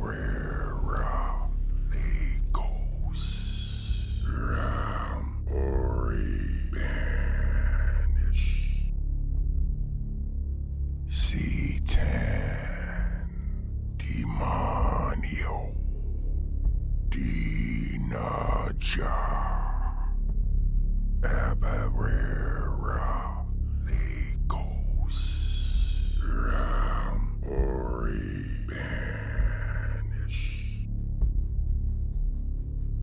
Abarera Legos Ram Ori Banish C10 Demonio Dinaja Abarera Legos Ram Ori Banish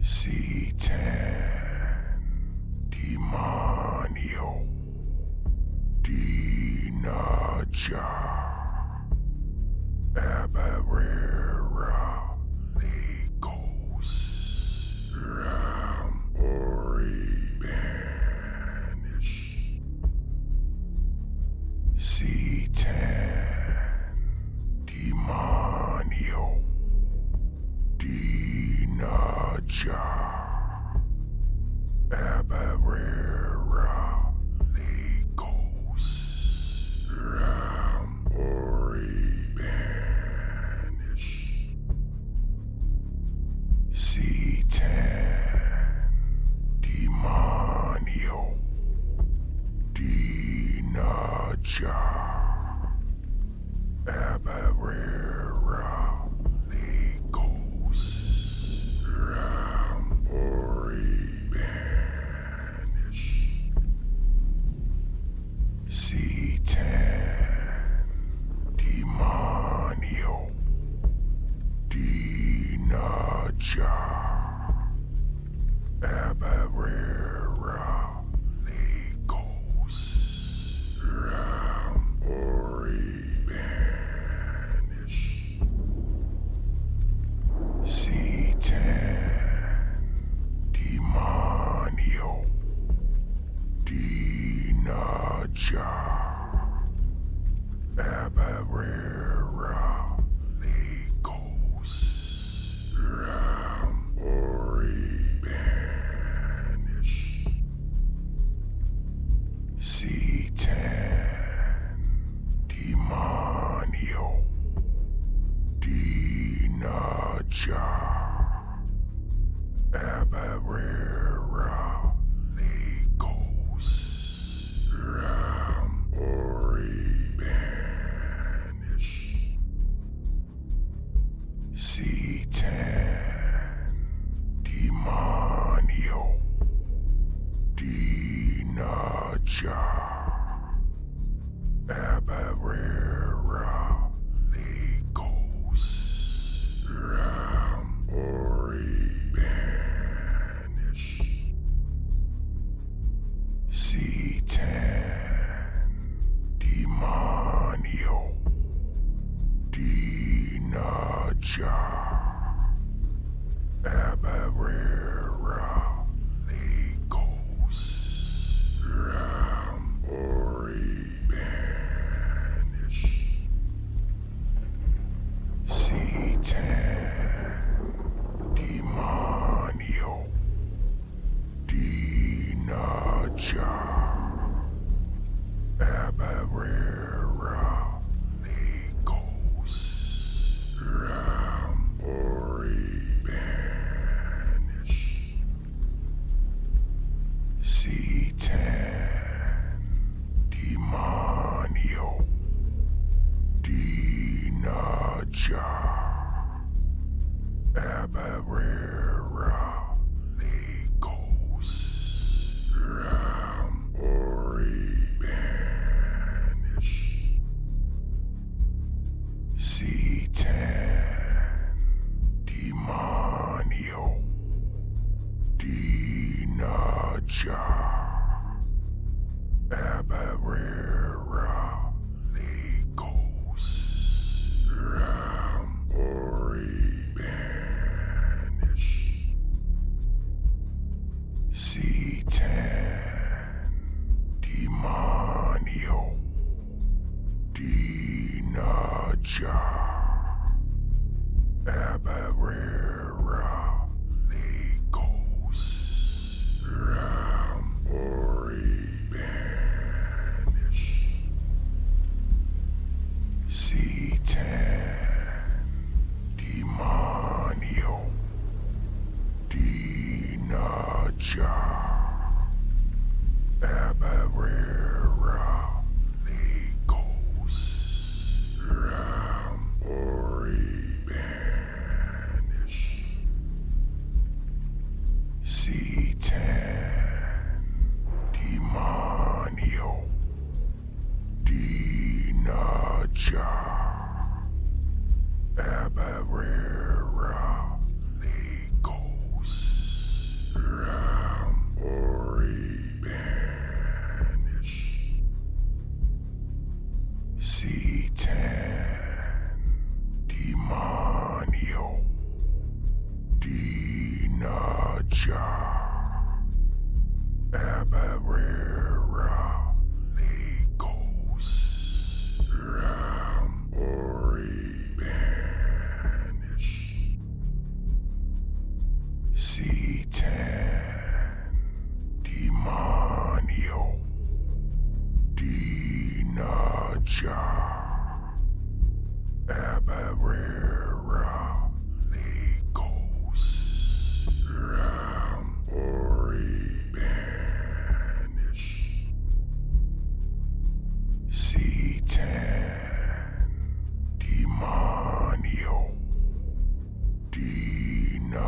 C10 Demonio Dinaja Abarera Legos Ram Ori Banish C10 Demonio Dinaja Abarera Legos Ram Ori Banish C10 Demonio Dinaja Abarera Legos Ram Ori Banish C10 Demonio Dinaja Abarera Legos Ram Ori Banish C10 Demonio Dinaja Abarera Legos Ram Ori Banish C10 Demonio Dinaja Abarera Legos Ram Ori Banish C10 Demonio Dinaja Abarera Legos Ram Ori Banish C10 Demonio Dinaja Abarera Legos Ram Ori Banish C10 Demonio Dinaja Abarera Legos Ram Ori Banish C10 Demonio Dinaja Abarera Legos Ram Ori Banish C10 Demonio Dinaja Abarera Legos Ram Ori Banish C10 Demonio Dinaja Abarera Legos Ram Ori Banish C demonio, dinaja, abarera, legos, ram, ori, banish, C10, demonio, dinaja, abarera, legos, ram, ori, banish, C10, demonio, dinaja,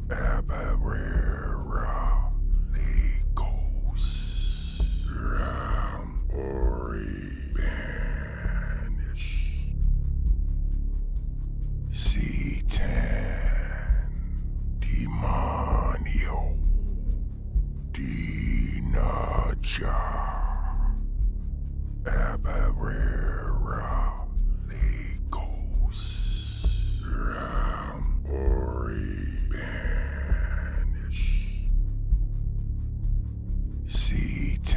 abarera, legos, ram, ori, banish, C10, demonio, dinaja, abarera, legos, ram, ori, banish, C10,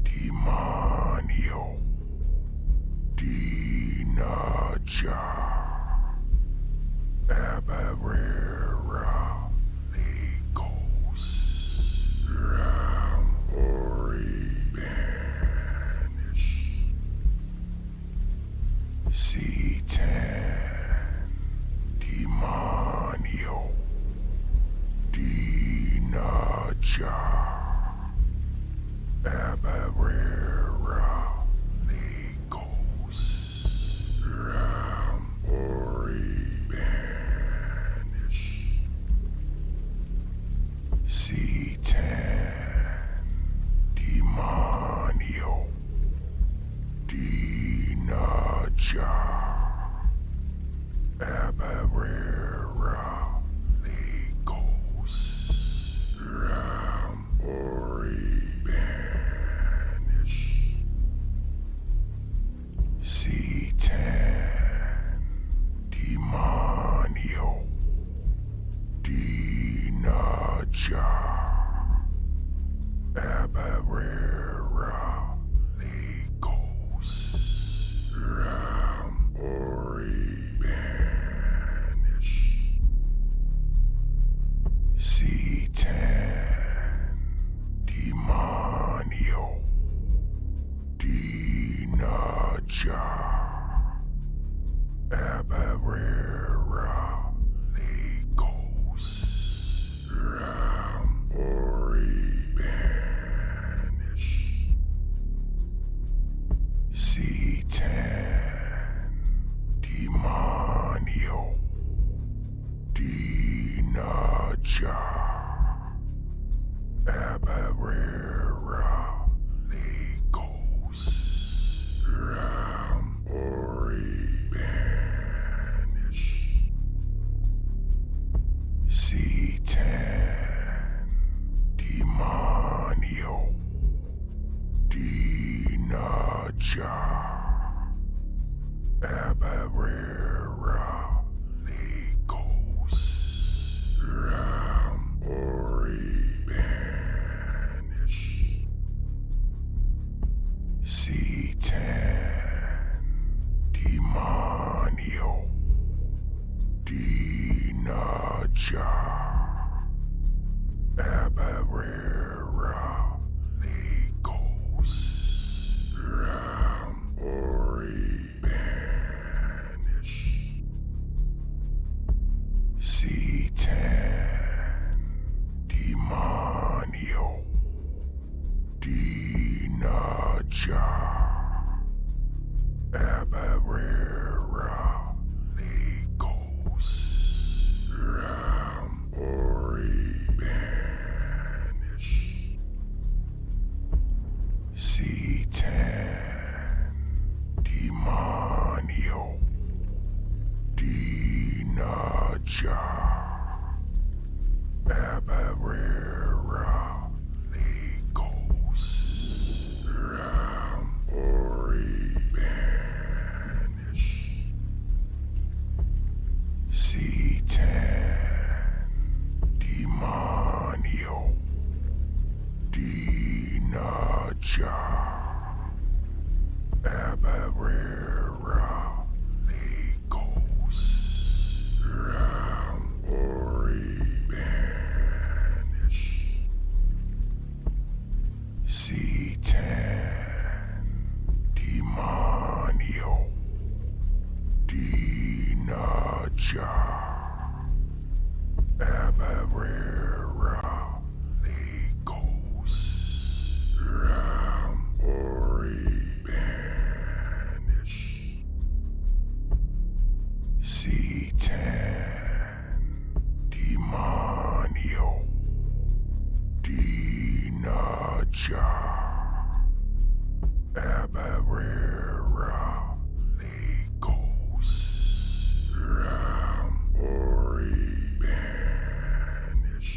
demonio, dinaja, abarera, legos, ram, ori, banish, C10, demonio, dinaja, abarera, legos, ram, ori, banish, C10, demonio, dinaja, abarera, legos, ram, ori, banish, C10, demonio, dinaja, abarera, legos, ram, ori, banish, C10, demonio, dinaja, abarera, legos, ram, ori, banish, C10, demonio, dinaja, abarera, legos, ram, ori, banish, C10, demonio, dinaja, abarera, legos, ram, ori, banish, C10, demonio, dinaja, abarera, legos, ram, ori, banish, C10, demonio, dinaja, abarera, legos, ram, ori, banish, C10, demonio, dinaja, abarera, legos, Abarera Legos Ram Ori Banish C10 Demonio Dinaja Abarera Legos Ram Ori Banish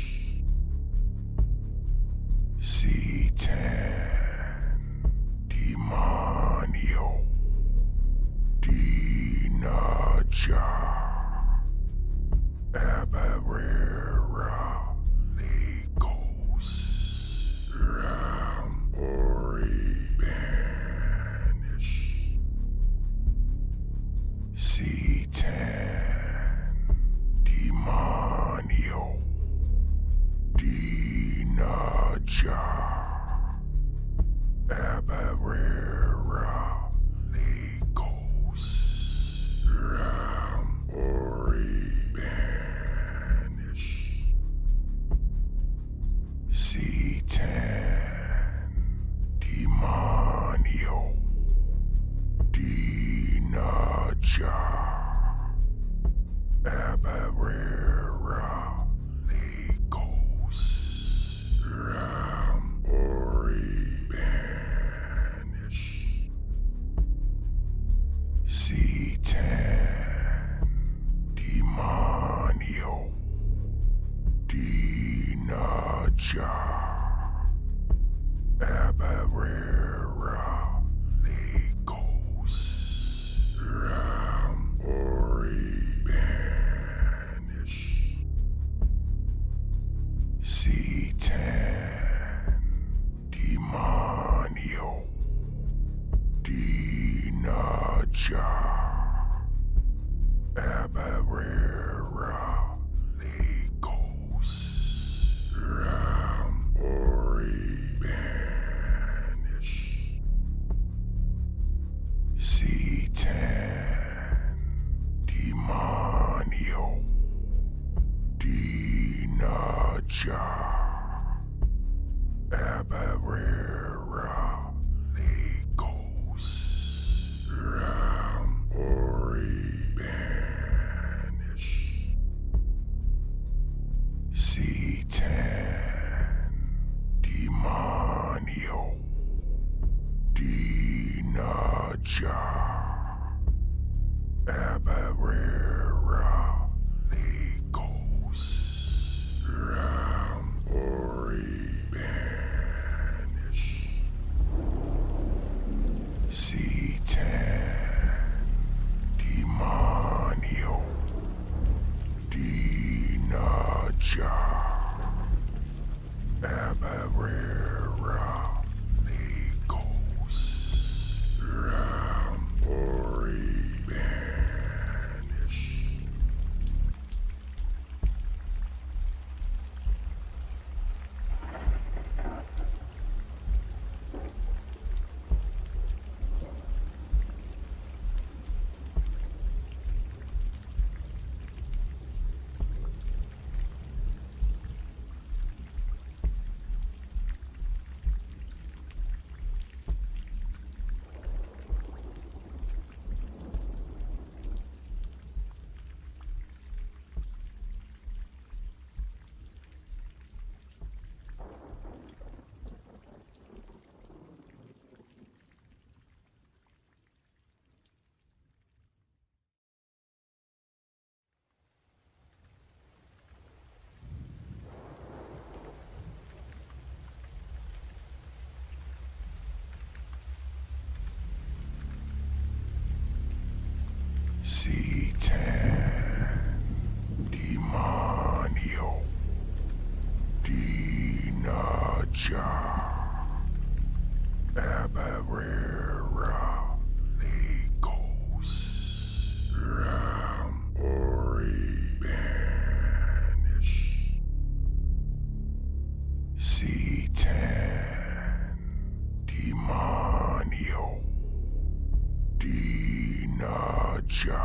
C10 Demonio Dinaja Abarera Legos Ram Ori Banish C10 Demonio Dinaja Abarera Legos Ram Ori Banish C10 Demonio Dinaja Abarera Legos Ram Ori Banish C10 Demonio Dinaja Abarera Legos Ram Ori Banish C10 Demonio Dinaja Abarera Legos Ram Ori Banish C10 Demonio Dinaja Abarera Legos Ram Ori Banish C10 Demonio Dinaja Abarera Legos Ram Ori Banish C10 Demonio Dinaja Abarera Legos Ram Ori Banish C10 Demonio Dinaja Abarera Legos Ram Ori Banish C10 Demonio Dinaja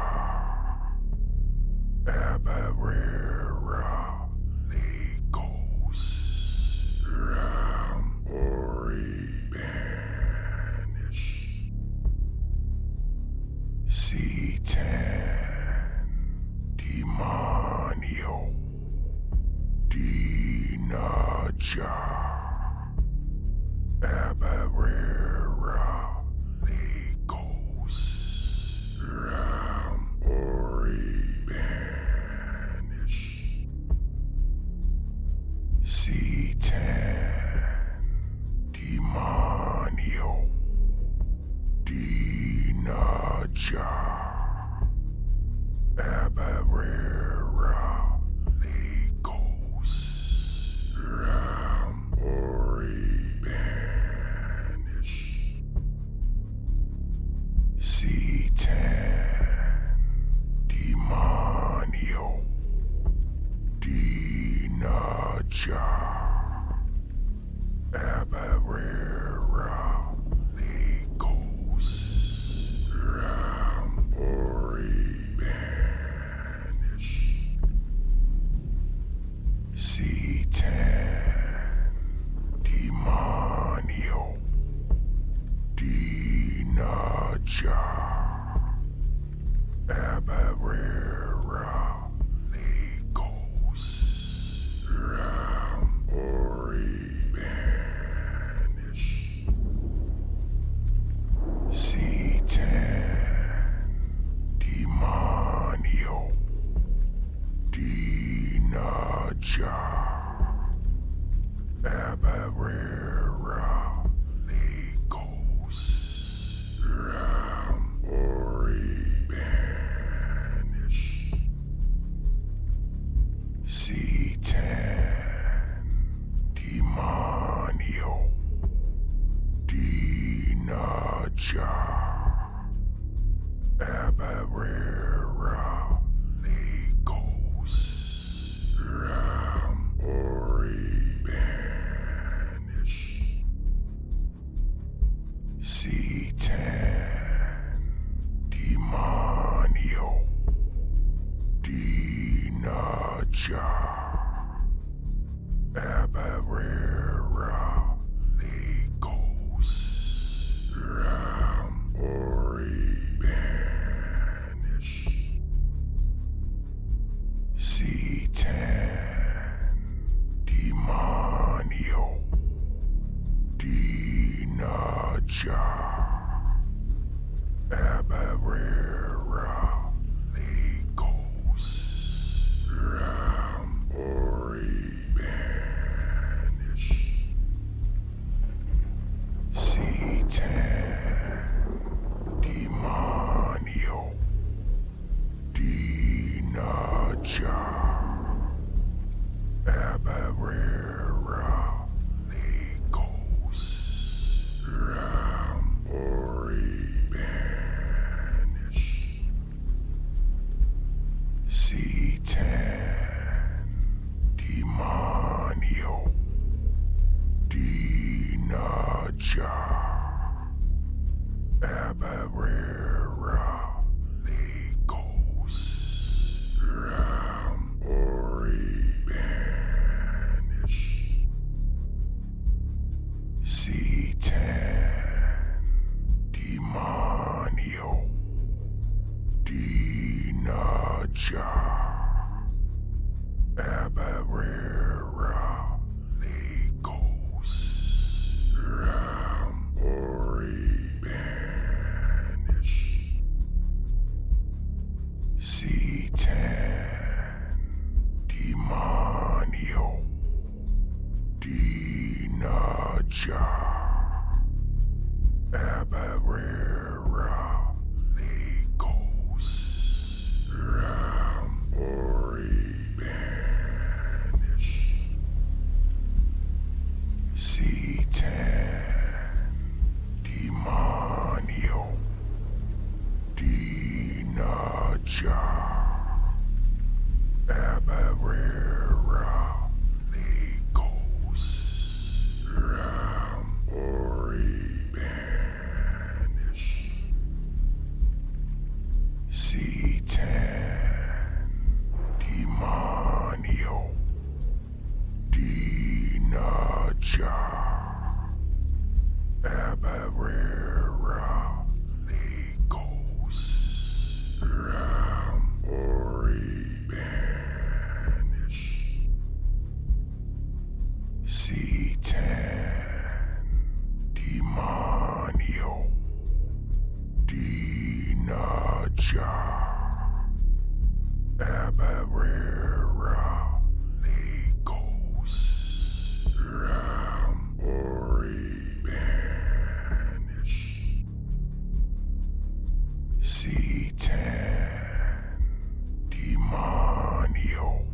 Demonio.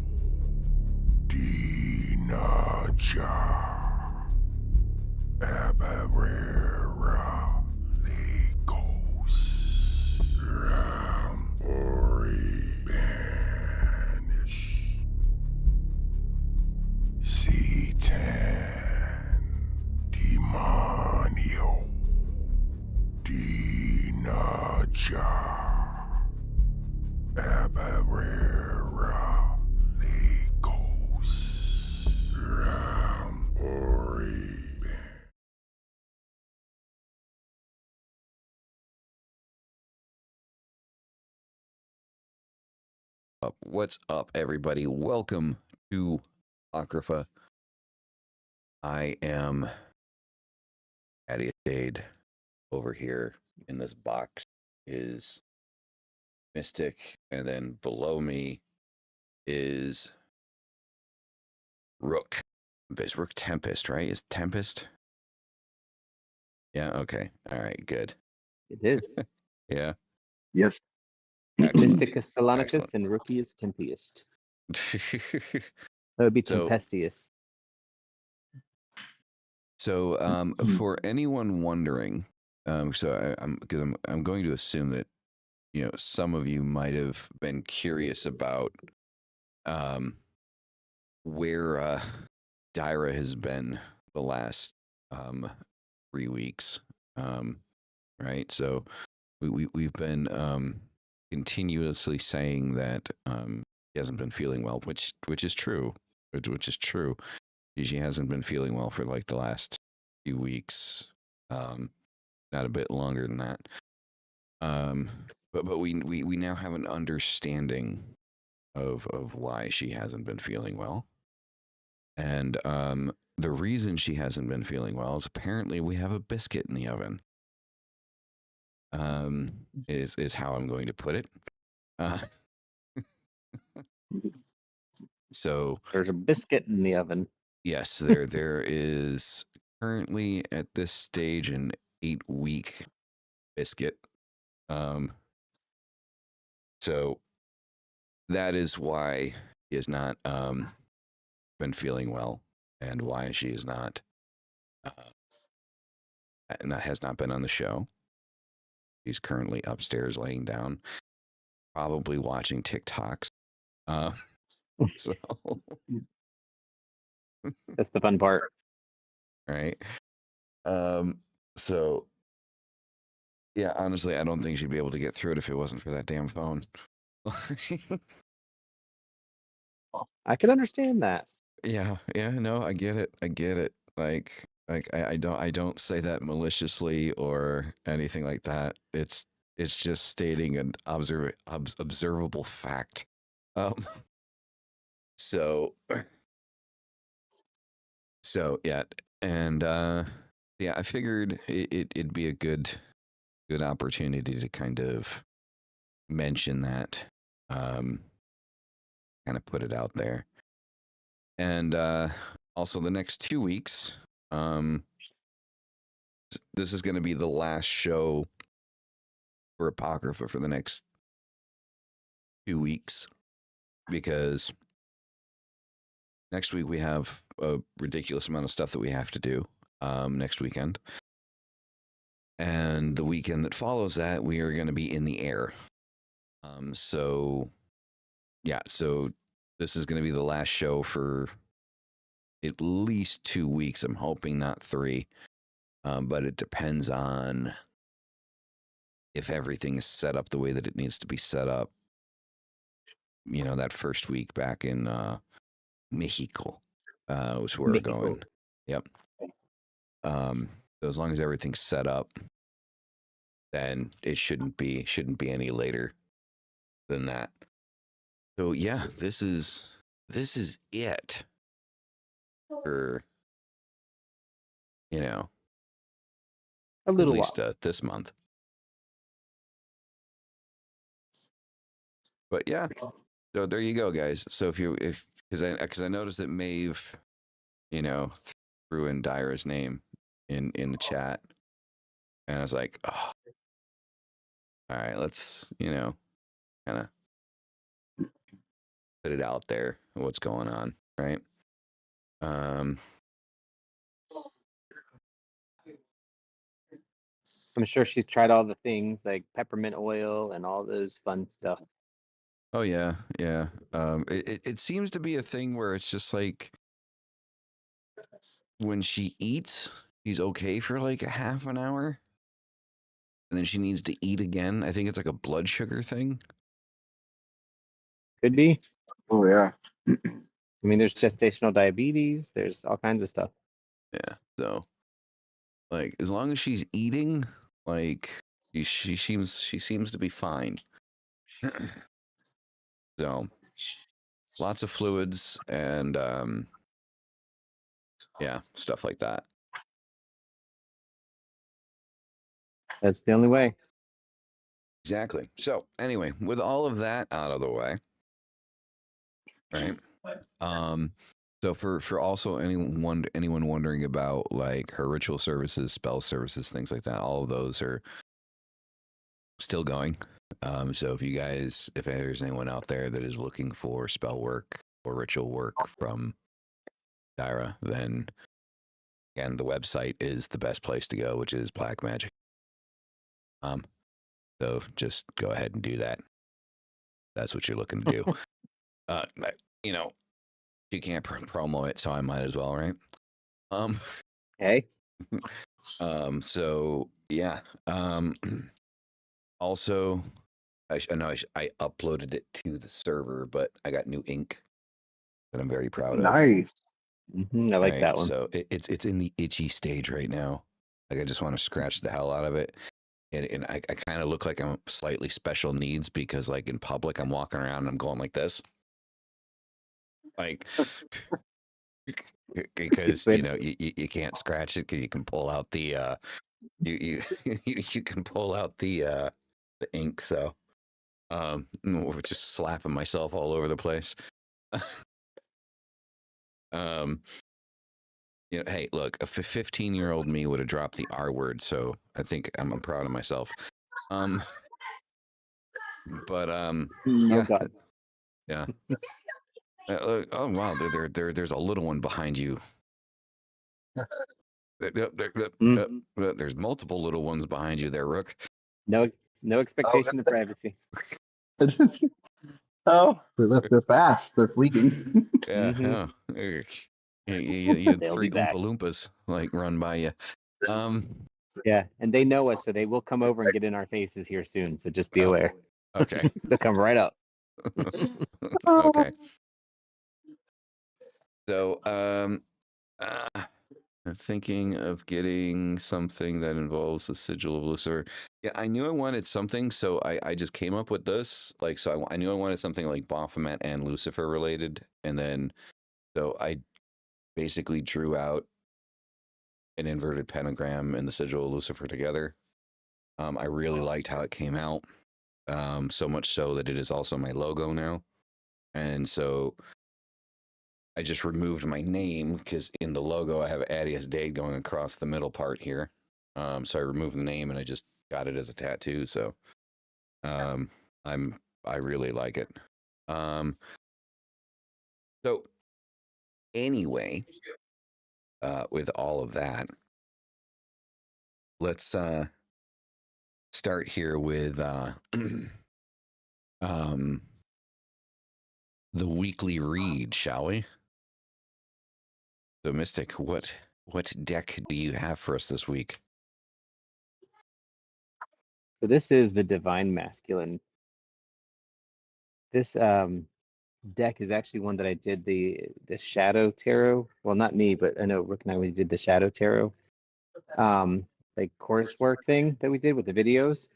Dinaja. Abarera. Legos. Ram. Ori. Banish. C10. Demonio. Dinaja. Abarera. Legos. Ram. Ori. What's up, everybody? Welcome to Apocrypha. I am Addy Shade. Over here in this box is Mystic, and then below me is Rook. Is Rook Tempest, right? Is Tempest? Yeah, okay. All right, good. It is. Yeah. Yes. Excellent. Mysticus Salonicus Excellent. and Rookius Tempeus. That would be So- Tempestius. So, for anyone wondering, I'm going to assume that some of you might have been curious about where Dyra has been the last 3 weeks, right? So we've been continuously saying that she hasn't been feeling well, which is true, which is true. She hasn't been feeling well for like the last few weeks, not a bit longer than that. But we now have an understanding of why she hasn't been feeling well. And the reason she hasn't been feeling well is apparently we have a biscuit in the oven. Is how I'm going to put it. So There's a biscuit in the oven. yes, there is currently at this stage an 8-week biscuit. So that is why he has not been feeling well, and why she is not has not been on the show. She's currently upstairs laying down, probably watching TikToks. So That's the fun part. right. So yeah, honestly, I don't think she'd be able to get through it if it wasn't for that damn phone. I can understand that. Yeah, no, I get it. Like I don't say that maliciously or anything like that. It's just stating an observable fact. Um, so yeah, and yeah, I figured it'd be a good opportunity to kind of mention that, kind of put it out there. And also the next 2 weeks, this is going to be the last show for Apocrypha for the next 2 weeks, because next week we have a ridiculous amount of stuff that we have to do next weekend. And the weekend that follows that, we are going to be in the air. So yeah, so this is going to be the last show for at least 2 weeks. I'm hoping not 3, but it depends on if everything is set up the way that it needs to be set up. That first week back in Mexico was where we're going. Yep. So as long as everything's set up, then it shouldn't be any later than that. So yeah, this is it for A at little least while. this month. But yeah, so there you go, guys. So because I noticed that Maeve, threw in Dyra's name in the chat, and I was like, oh, All right, let's, kind of put it out there, what's going on, right? Um, I'm sure she's tried all the things like peppermint oil and all those fun stuff. oh yeah, yeah. It seems to be a thing where it's just like when she eats, she's okay for like a half an hour, and then she needs to eat again. I think it's like a blood sugar thing. Could be. Oh yeah. I mean, there's gestational diabetes. There's all kinds of stuff. Yeah. So, like, as long as she's eating, like, she seems to be fine. So, lots of fluids and yeah, stuff like that. That's the only way. Exactly. So, anyway, with all of that out of the way, right? So for also anyone wondering about like her ritual services, spell services, things like that, all of those are still going. So if there's anyone out there that is looking for spell work or ritual work from Dyra, then again the website is the best place to go, which is Black Magic. So just go ahead and do that. That's what you're looking to do. You know, you can't promo it, so I might as well, right? Hey, So yeah. Also, I know I uploaded it to the server, but I got new ink that I'm very proud of. Nice. I like Right, that one. so it's in the itchy stage right now. Like I just want to scratch the hell out of it. And I kind of look like I'm slightly special needs because like in public I'm walking around and I'm going like this. Like because Stupid. you can't scratch it because you can pull out the you you can pull out the ink, so just slapping myself all over the place. Hey, look, a 15-year-old me would have dropped the R word, so I think I'm proud of myself. But Oh yeah, God. yeah. Oh wow, there's a little one behind you. Mhm. There's multiple little ones behind you there, Rook. No expectation of that's privacy. Oh, they're fast. They're fleeting. Yeah, Mhm. yeah. You had They'll 3 be back. Oompa Loompas like run by you. Yeah, and they know us, so they will come over and get in our faces here soon. So just be Oh, aware. okay. They'll come right up. Okay. So, I'm thinking of getting something that involves the sigil of Lucifer. Yeah, I knew I wanted something, so I just came up with this. Like, so I knew I wanted something like Baphomet and Lucifer related, and then so I basically drew out an inverted pentagram and the sigil of Lucifer together. I really liked how it came out, so much so that it is also my logo now, and so I just removed my name because in the logo I have Adius Dade going across the middle part here. So I removed the name and I just got it as a tattoo. So I really like it. So anyway, with all of that, let's start here with the weekly read, shall we? So Mystic, what deck do you have for us this week? So this is the Divine Masculine. This deck is actually one that I did the Shadow Tarot. Well, not me, but I know Rick and we did the Shadow Tarot, like coursework thing that we did with the videos.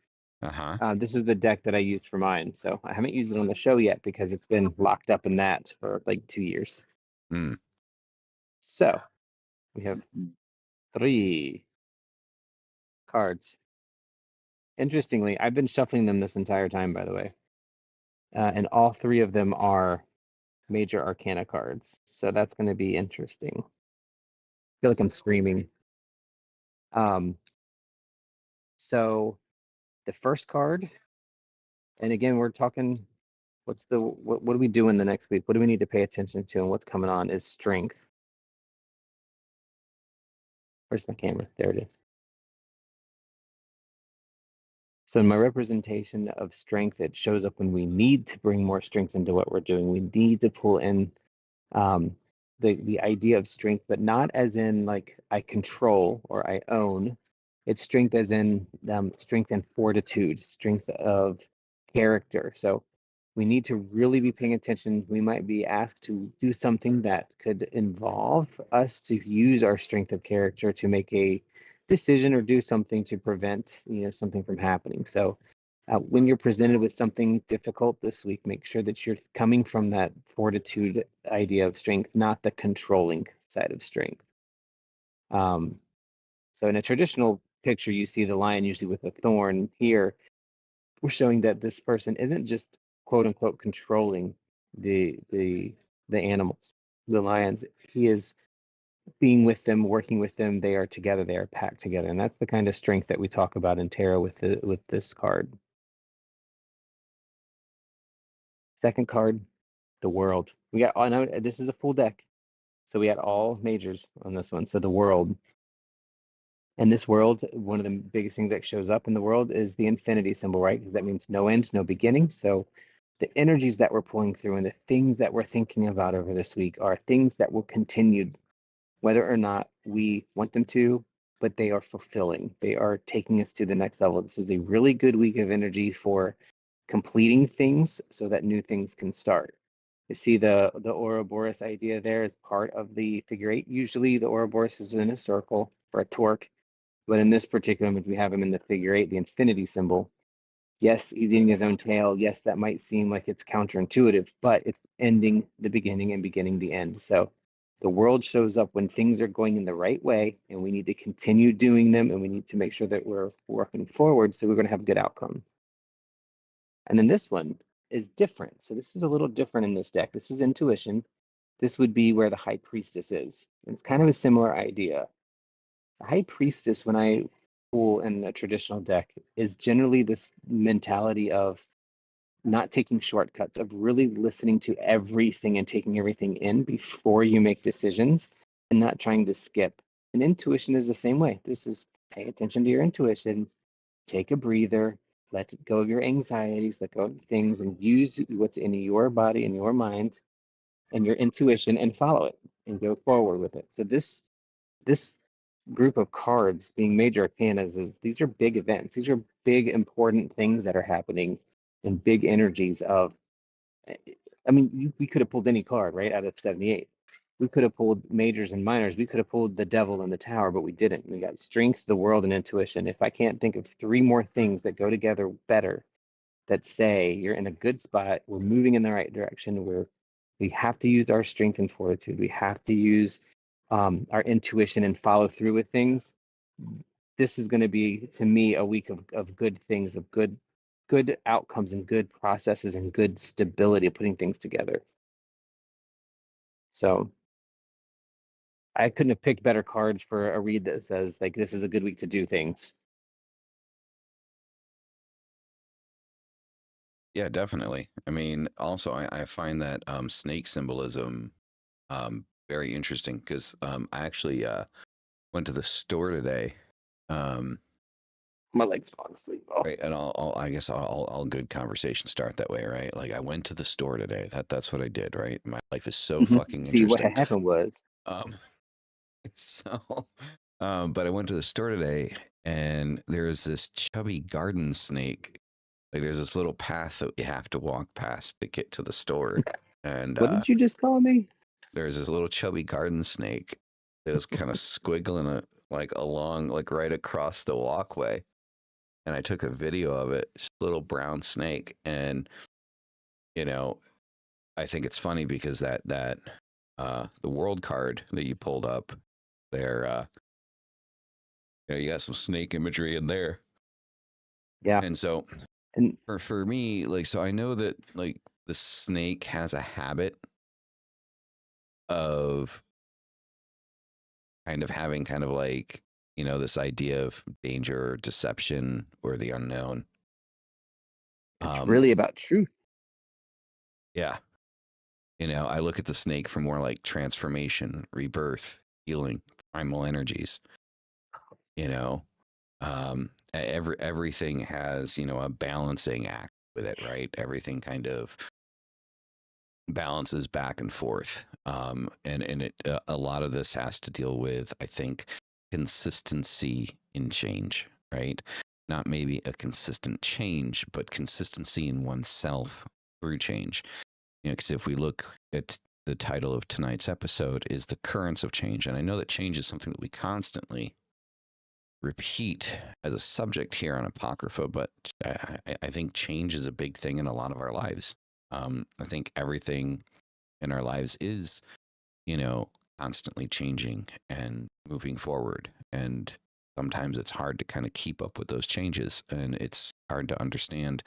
This is the deck that I used for mine. So I haven't used it on the show yet because it's been locked up in that for like 2 years. So we have 3 cards. Interestingly, I've been shuffling them this entire time, by the way. And all 3 of them are major arcana cards. So that's going to be interesting. I feel like I'm screaming. So The first card, and again, we're talking, what are we doing the next week? What do we need to pay attention to, and what's coming on is strength. Where's my camera? There it is. So in my representation of strength, it shows up when we need to bring more strength into what we're doing. We need to pull in the idea of strength, but not as in like I control or I own. It's strength as in strength and fortitude, strength of character. So we need to really be paying attention. We might be asked to do something that could involve us to use our strength of character to make a decision or do something to prevent something from happening. So when you're presented with something difficult this week, make sure that you're coming from that fortitude idea of strength, not the controlling side of strength. So in a traditional picture, you see the lion usually with a thorn. Here, we're showing that this person isn't just quote unquote controlling the animals, the lions. He is being with them, working with them. They are together. They are packed together, and that's the kind of strength that we talk about in tarot with this card. Second card, the world. We got, oh no, this is a full deck. So we had all majors on this one. So the world. And this world, one of the biggest things that shows up in the world is the infinity symbol, right? Because that means no end, no beginning. So the energies that we're pulling through and the things that we're thinking about over this week are things that will continue, whether or not we want them to, but they are fulfilling. They are taking us to the next level. This is a really good week of energy for completing things so that new things can start. You see the Ouroboros idea there as part of the figure eight. Usually the Ouroboros is in a circle or a torque, but in this particular image, we have him in the figure eight, the infinity symbol. Yes, he's eating his own tail. Yes, that might seem like it's counterintuitive, but it's ending the beginning and beginning the end. So the world shows up when things are going in the right way, and we need to continue doing them, and we need to make sure that we're working forward so we're going to have a good outcome. And then this one is different. So this is a little different in this deck. This is intuition. This would be where the high priestess is. And it's kind of a similar idea. The high priestess, when I pull in a traditional deck, is generally this mentality of not taking shortcuts, of really listening to everything and taking everything in before you make decisions and not trying to skip. And intuition is the same way. This is pay attention to your intuition, take a breather, let go of your anxieties, let go of things, and use what's in your body and your mind and your intuition and follow it and go forward with it. So this group of cards being major arcanas is these are big events. These are big important things that are happening and big energies of, I mean, we could have pulled any card, right, out of 78. We could have pulled majors and minors. We could have pulled the devil and the tower, but we didn't. We got strength, the world, and intuition. If I can't think of three more things that go together better, that say you're in a good spot, we're moving in the right direction, we have to use our strength and fortitude. We have to use our intuition and follow through with things. This is going to be, to me, a week of good things, of good outcomes and good processes and good stability of putting things together. So I couldn't have picked better cards for a read that says like this is a good week to do things. Yeah, definitely. I mean, also I find that snake symbolism very interesting because I actually went to the store today. My legs falling asleep. Oh. Right, and I guess all good conversation start that way, right? Like I went to the store today. That's what I did, right? My life is so fucking See, what interesting. had happened was So, but I went to the store today, and there's this chubby garden snake. Like there's this little path that you have to walk past to get to the store, and what did you just call me? there's this little chubby garden snake that was kind of squiggling it like along, like right across the walkway. And I took a video of it, just a little brown snake. And, you know, I think it's funny because that the world card that you pulled up there, you got some snake imagery in there. Yeah. And so And for me, like, so I know that like the snake has a habit of kind of having kind of like, this idea of danger or deception or the unknown. It's really about truth. Yeah. You know, I look at the snake for more like transformation, rebirth, healing, primal energies. You know, everything has, you know, a balancing act with it, right? Everything kind of balances back and forth. And it a lot of this has to deal with, I think, consistency in change, right? Not maybe a consistent change, but consistency in oneself through change. You know, because if we look at the title of tonight's episode is the currents of change, and I know that change is something that we constantly repeat as a subject here on Apocrypha, but I think change is a big thing in a lot of our lives. I think everything in our lives is, you know, constantly changing and moving forward. And sometimes it's hard to kind of keep up with those changes. And it's hard to understand,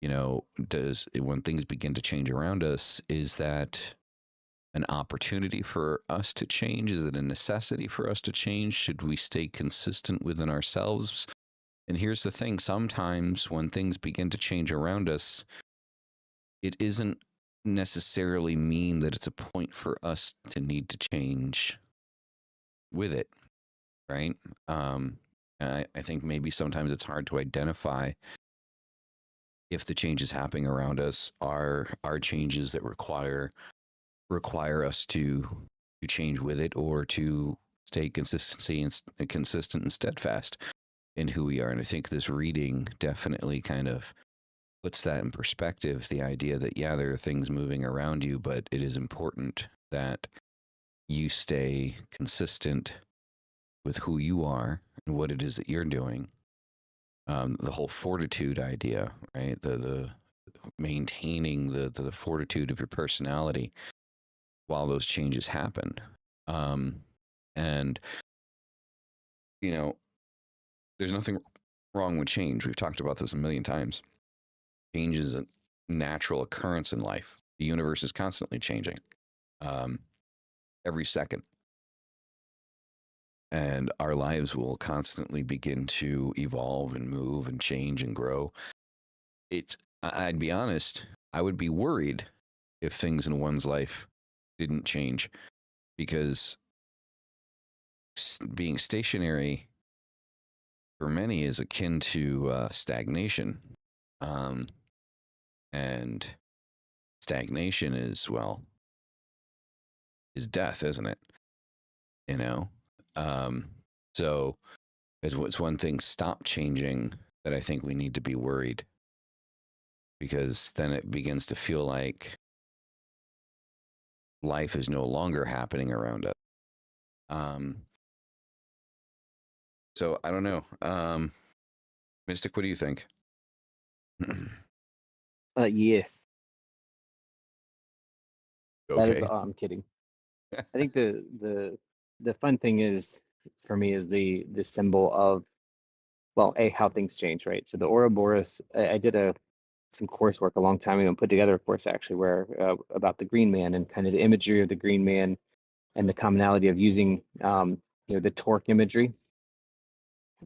you know, when things begin to change around us, is that an opportunity for us to change? Is it a necessity for us to change? Should we stay consistent within ourselves? And here's the thing, sometimes when things begin to change around us, it isn't necessarily mean that it's a point for us to need to change with it, right? I think maybe sometimes it's hard to identify if the changes happening around us are changes that require us to change with it, or to stay consistent and steadfast in who we are. And I think this reading definitely kind of puts that in perspective, the idea that, yeah, there are things moving around you, but it is important that you stay consistent with who you are and what it is that you're doing. The whole fortitude idea, right? The maintaining the fortitude of your personality while those changes happen. And, you know, there's nothing wrong with change. We've talked about this a million times. Change is a natural occurrence in life. The universe is constantly changing, every second. And our lives will constantly begin to evolve and move and change and grow. I'd be honest, I would be worried if things in one's life didn't change, because being stationary for many is akin to stagnation. And stagnation is, well, is death, isn't it? You know? So it's when things stop changing that I think we need to be worried, because then it begins to feel like life is no longer happening around us. So I don't know. Mystic, what do you think? Yes. That is, Okay. I'm kidding. I think the fun thing is, for me, is the symbol of, well, how things change, right? So the Ouroboros, I did some coursework a long time ago and put together a course actually where about the Green Man and kind of the imagery of the Green Man and the commonality of using the torque imagery,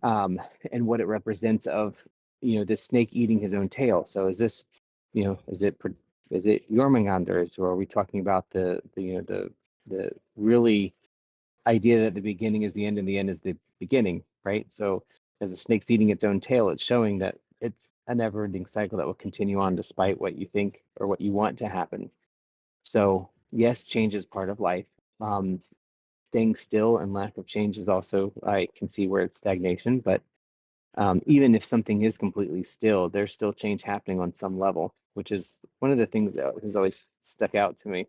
and what it represents of the snake eating his own tail. So is this, is it Jormungandr's, or are we talking about the really idea that the beginning is the end and the end is the beginning, right? So as the snake's eating its own tail, it's showing that it's a never-ending cycle that will continue on despite what you think or what you want to happen. So yes, change is part of life. Staying still and lack of change is also, I can see where it's stagnation, but even if something is completely still, there's still change happening on some level, which is one of the things that has always stuck out to me.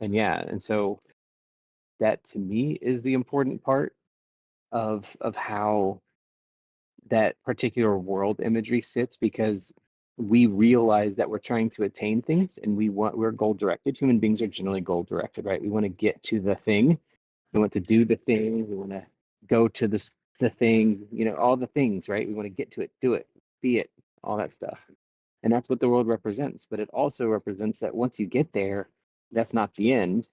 And yeah, and so that to me is the important part of how that particular world imagery sits, because we realize that we're trying to attain things, and we're goal directed. Human beings are generally goal directed, right? We want to get to the thing, we want to do the thing, we want to go to the thing, all the things, right? We want to get to it, do it, be it, all that stuff. And that's what the world represents. But it also represents that once you get there, that's not the end.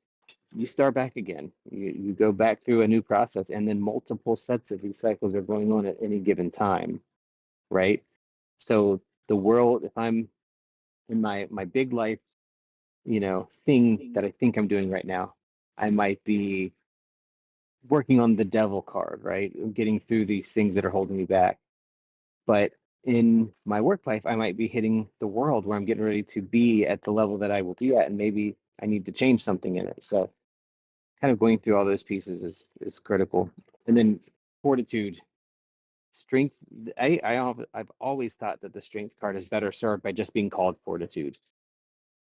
You start back again. You go back through a new process, and then multiple sets of these cycles are going on at any given time. right? So the world, if I'm in my big life, thing that I think I'm doing right now, I might be working on the devil card, right? Getting through these things that are holding me back. But in my work life, I might be hitting the world where I'm getting ready to be at the level that I will be at, and maybe I need to change something in it. So kind of going through all those pieces is critical. And then fortitude, strength. I've always thought that the strength card is better served by just being called fortitude,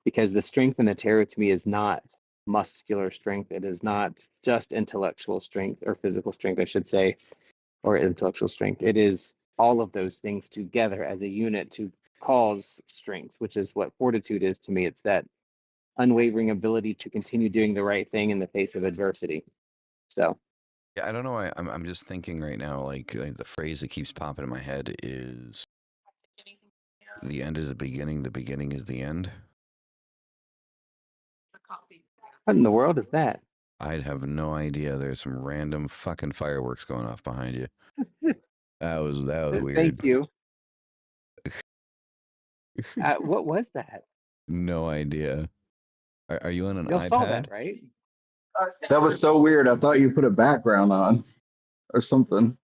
because the strength in the tarot to me is not muscular strength. It is not just intellectual strength or physical strength, I should say, or intellectual strength. It is all of those things together as a unit to cause strength, which is what fortitude is to me. It's that unwavering ability to continue doing the right thing in the face of adversity. So Yeah, I don't know why I'm just thinking right now, like the phrase that keeps popping in my head is the end is the beginning is the end. what in the world is that? I'd have no idea. There's some random fucking fireworks going off behind you. That was weird. Thank you. What was that? No idea. Are you on an Y'all iPad? saw that, right? That was so weird. I thought you put a background on or something.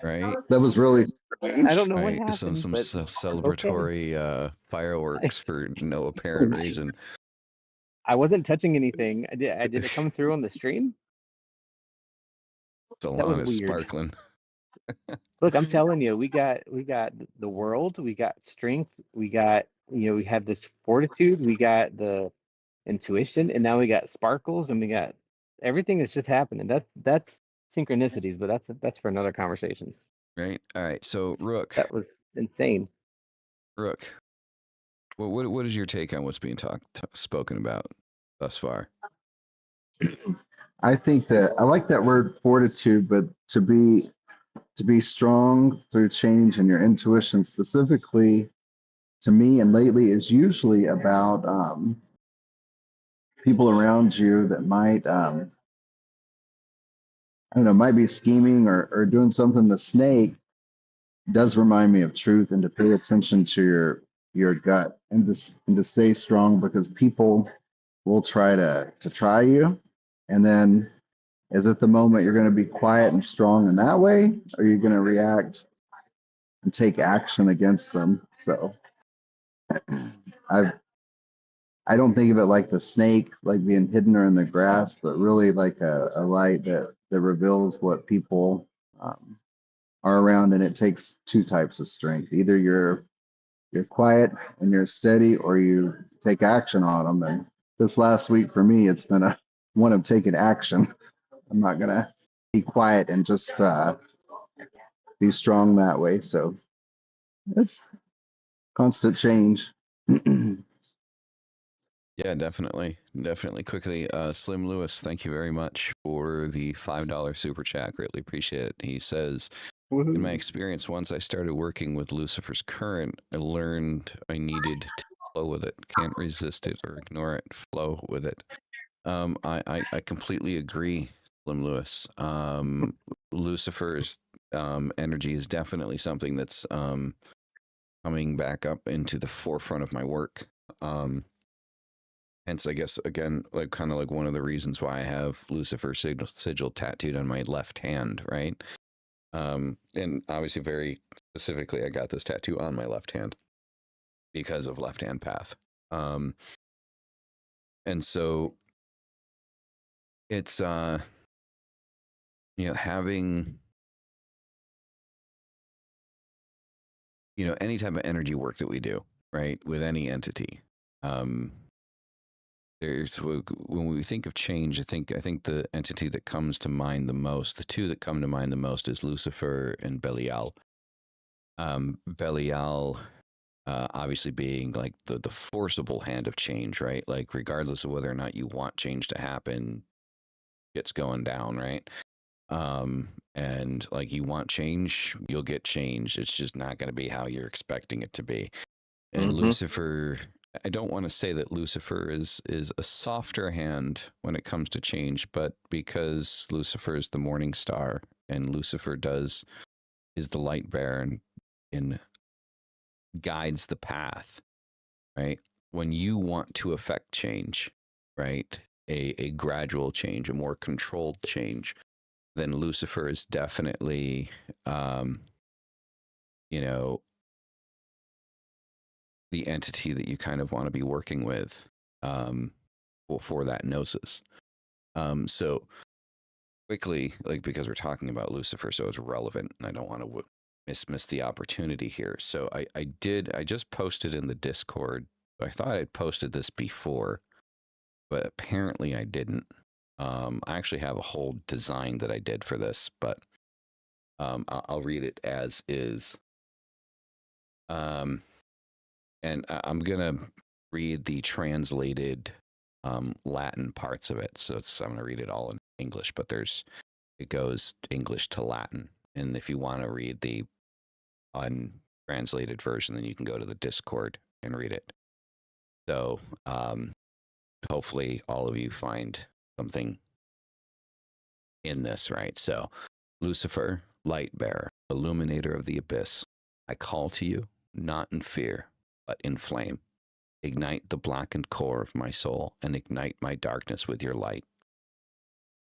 Right? That was really strange. I don't know what Right? happened, Some but celebratory fireworks for no apparent weird. reason. I wasn't touching anything. Did it come through on the stream? The That was lawn is weird. sparkling. Look, I'm telling you, we got the world, we got strength, we got we have this fortitude, we got the intuition, and now we got sparkles, and we got everything is just happening. That's synchronicities, but that's for another conversation. Right? All right. So Rook. That was insane. Rook. What is your take on what's being spoken about thus far? I think that I like that word fortitude, but to be strong through change and your intuition specifically to me and lately is usually about people around you that might I don't know, might be scheming or doing something. The snake does remind me of truth and to pay attention to your gut and to stay strong because people will try to try you. And then is it the moment you're going to be quiet and strong in that way? Or are you going to react and take action against them? So I don't think of it like the snake, like being hidden or in the grass, but really like a light that reveals what people are around. And it takes two types of strength. Either you're quiet and you're steady, or you take action on them. And this last week for me, it's been a one of taking action. I'm not gonna be quiet and just be strong that way. So it's constant change. Yeah, definitely. Definitely. Quickly, Slim Lewis, thank you very much for the $5 super chat. Greatly appreciate it. He says, in my experience, once I started working with Lucifer's current, I learned I needed to flow with it. Can't resist it or ignore it. Flow with it. I completely agree, Slim Lewis. Lucifer's energy is definitely something that's coming back up into the forefront of my work. Hence, I guess, again, like kind of like one of the reasons why I have Lucifer sigil tattooed on my left hand, right? And obviously, very specifically, I got this tattoo on my left hand because of left hand path. And so it's, having, any type of energy work that we do, right, with any entity. When we think of change, I think the entity that comes to mind the most, the two that come to mind the most, is Lucifer and Belial. Belial, obviously being like the forcible hand of change, right? Like regardless of whether or not you want change to happen, it's going down, right? And like you want change, you'll get change. It's just not going to be how you're expecting it to be. And Lucifer, I don't want to say that Lucifer is a softer hand when it comes to change, but because Lucifer is the morning star and Lucifer does is the light bearer and guides the path, right? When you want to affect change, right? A gradual change, a more controlled change, then Lucifer is definitely, you know, the entity that you kind of want to be working with for that gnosis. So quickly, like, because we're talking about Lucifer, so it's relevant, and I don't want to miss the opportunity here. So I just posted in the Discord. I thought I'd posted this before, but apparently I didn't. I actually have a whole design that I did for this, but I'll read it as is. And I'm gonna read the translated Latin parts of it. So I'm gonna read it all in English, but it goes English to Latin. And if you want to read the untranslated version, then you can go to the Discord and read it. So hopefully all of you find something in this, right? So, Lucifer, light bearer, illuminator of the abyss, I call to you, not in fear, but in flame. Ignite the blackened core of my soul and ignite my darkness with your light.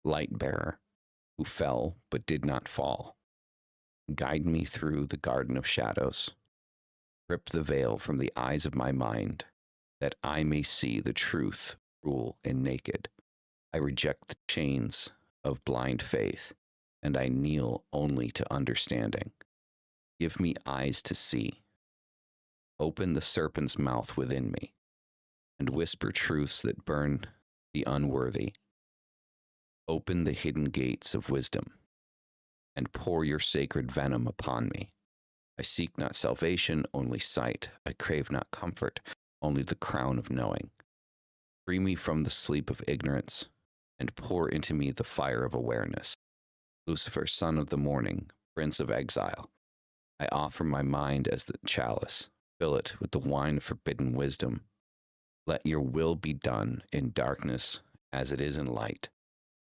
Light bearer, who fell but did not fall, guide me through the garden of shadows. Rip the veil from the eyes of my mind, that I may see the truth, cruel and naked. I reject the chains of blind faith, and I kneel only to understanding. Give me eyes to see. Open the serpent's mouth within me, and whisper truths that burn the unworthy. Open the hidden gates of wisdom, and pour your sacred venom upon me. I seek not salvation, only sight. I crave not comfort, only the crown of knowing. Free me from the sleep of ignorance, and pour into me the fire of awareness. Lucifer, son of the morning, prince of exile, I offer my mind as the chalice. Fill it with the wine of forbidden wisdom. Let your will be done in darkness as it is in light.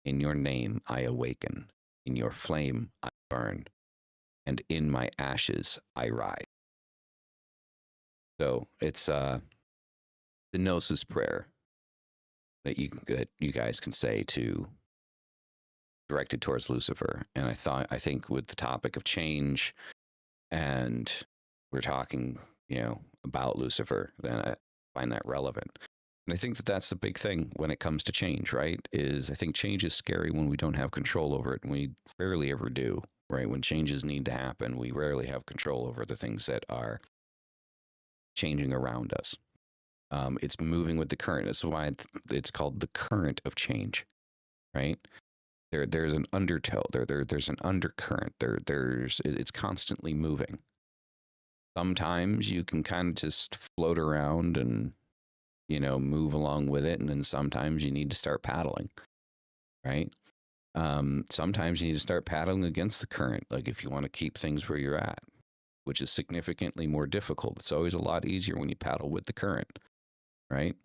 In your name I awaken. In your flame I burn. And in my ashes I rise. So it's the Gnosis prayer that you guys can say to directed towards Lucifer. And I think with the topic of change, and we're talking, about Lucifer, then I find that relevant. And I think that that's the big thing when it comes to change, right? Is I think change is scary when we don't have control over it, and we rarely ever do, right? When changes need to happen, we rarely have control over the things that are changing around us. It's moving with the current. That's why it's called the current of change, right? There's an undertow. There's an undercurrent. It's constantly moving. Sometimes you can kind of just float around and move along with it, and then sometimes you need to start paddling, right? Sometimes you need to start paddling against the current, like if you want to keep things where you're at, which is significantly more difficult. It's always a lot easier when you paddle with the current, right?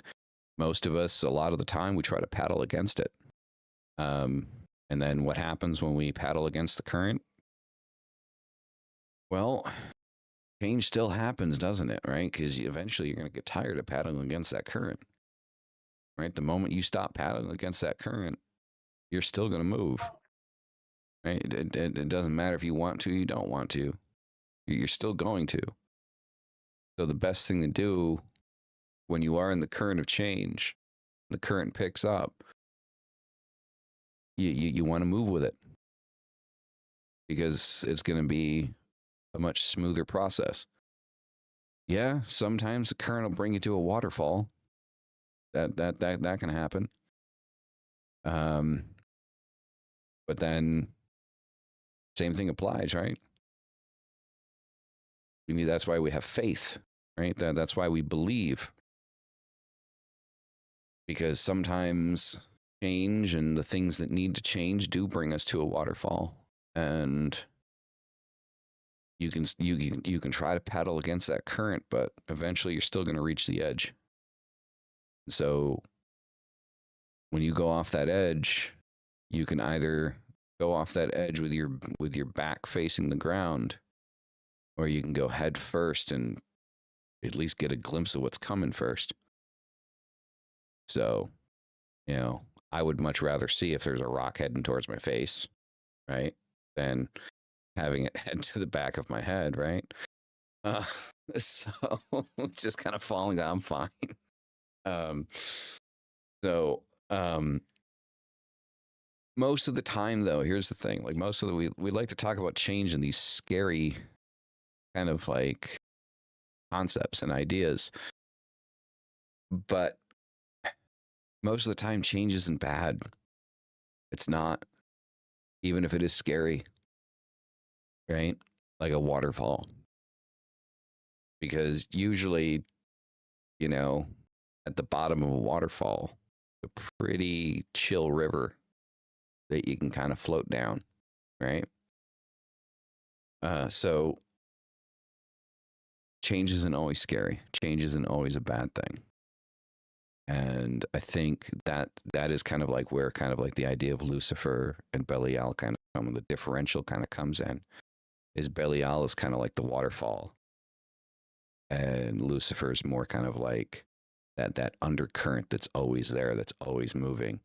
Most of us, a lot of the time, we try to paddle against it. And then what happens when we paddle against the current? Well, change still happens, doesn't it, right? Because eventually you're going to get tired of paddling against that current, right? The moment you stop paddling against that current, you're still going to move, right? It doesn't matter if you want to, you don't want to. You're still going to. So the best thing to do when you are in the current of change, the current picks up, you want to move with it, because it's going to be a much smoother process. Yeah, sometimes the current will bring you to a waterfall. That can happen. But then same thing applies, right? That's why we have faith, right? That's why we believe. Because sometimes change and the things that need to change do bring us to a waterfall. And you can try to paddle against that current, but eventually you're still going to reach the edge. So when you go off that edge, you can either go off that edge with your back facing the ground, or you can go head first and at least get a glimpse of what's coming first. So, I would much rather see if there's a rock heading towards my face, right, than having it head to the back of my head, right? Uh, so just kind of falling, I'm fine. Um, so most of the time, though, here's the thing: like most of we like to talk about change in these scary kind of like concepts and ideas, but most of the time, change isn't bad. It's not, even if it is scary, right? Like a waterfall, because usually, at the bottom of a waterfall, a pretty chill river that you can kind of float down, right? So change isn't always scary. Change isn't always a bad thing. And I think that is kind of like where kind of like the idea of Lucifer and Belial kind of come, the differential kind of comes in. Is Belial is kind of like the waterfall, and Lucifer is more kind of like that undercurrent that's always there, that's always moving.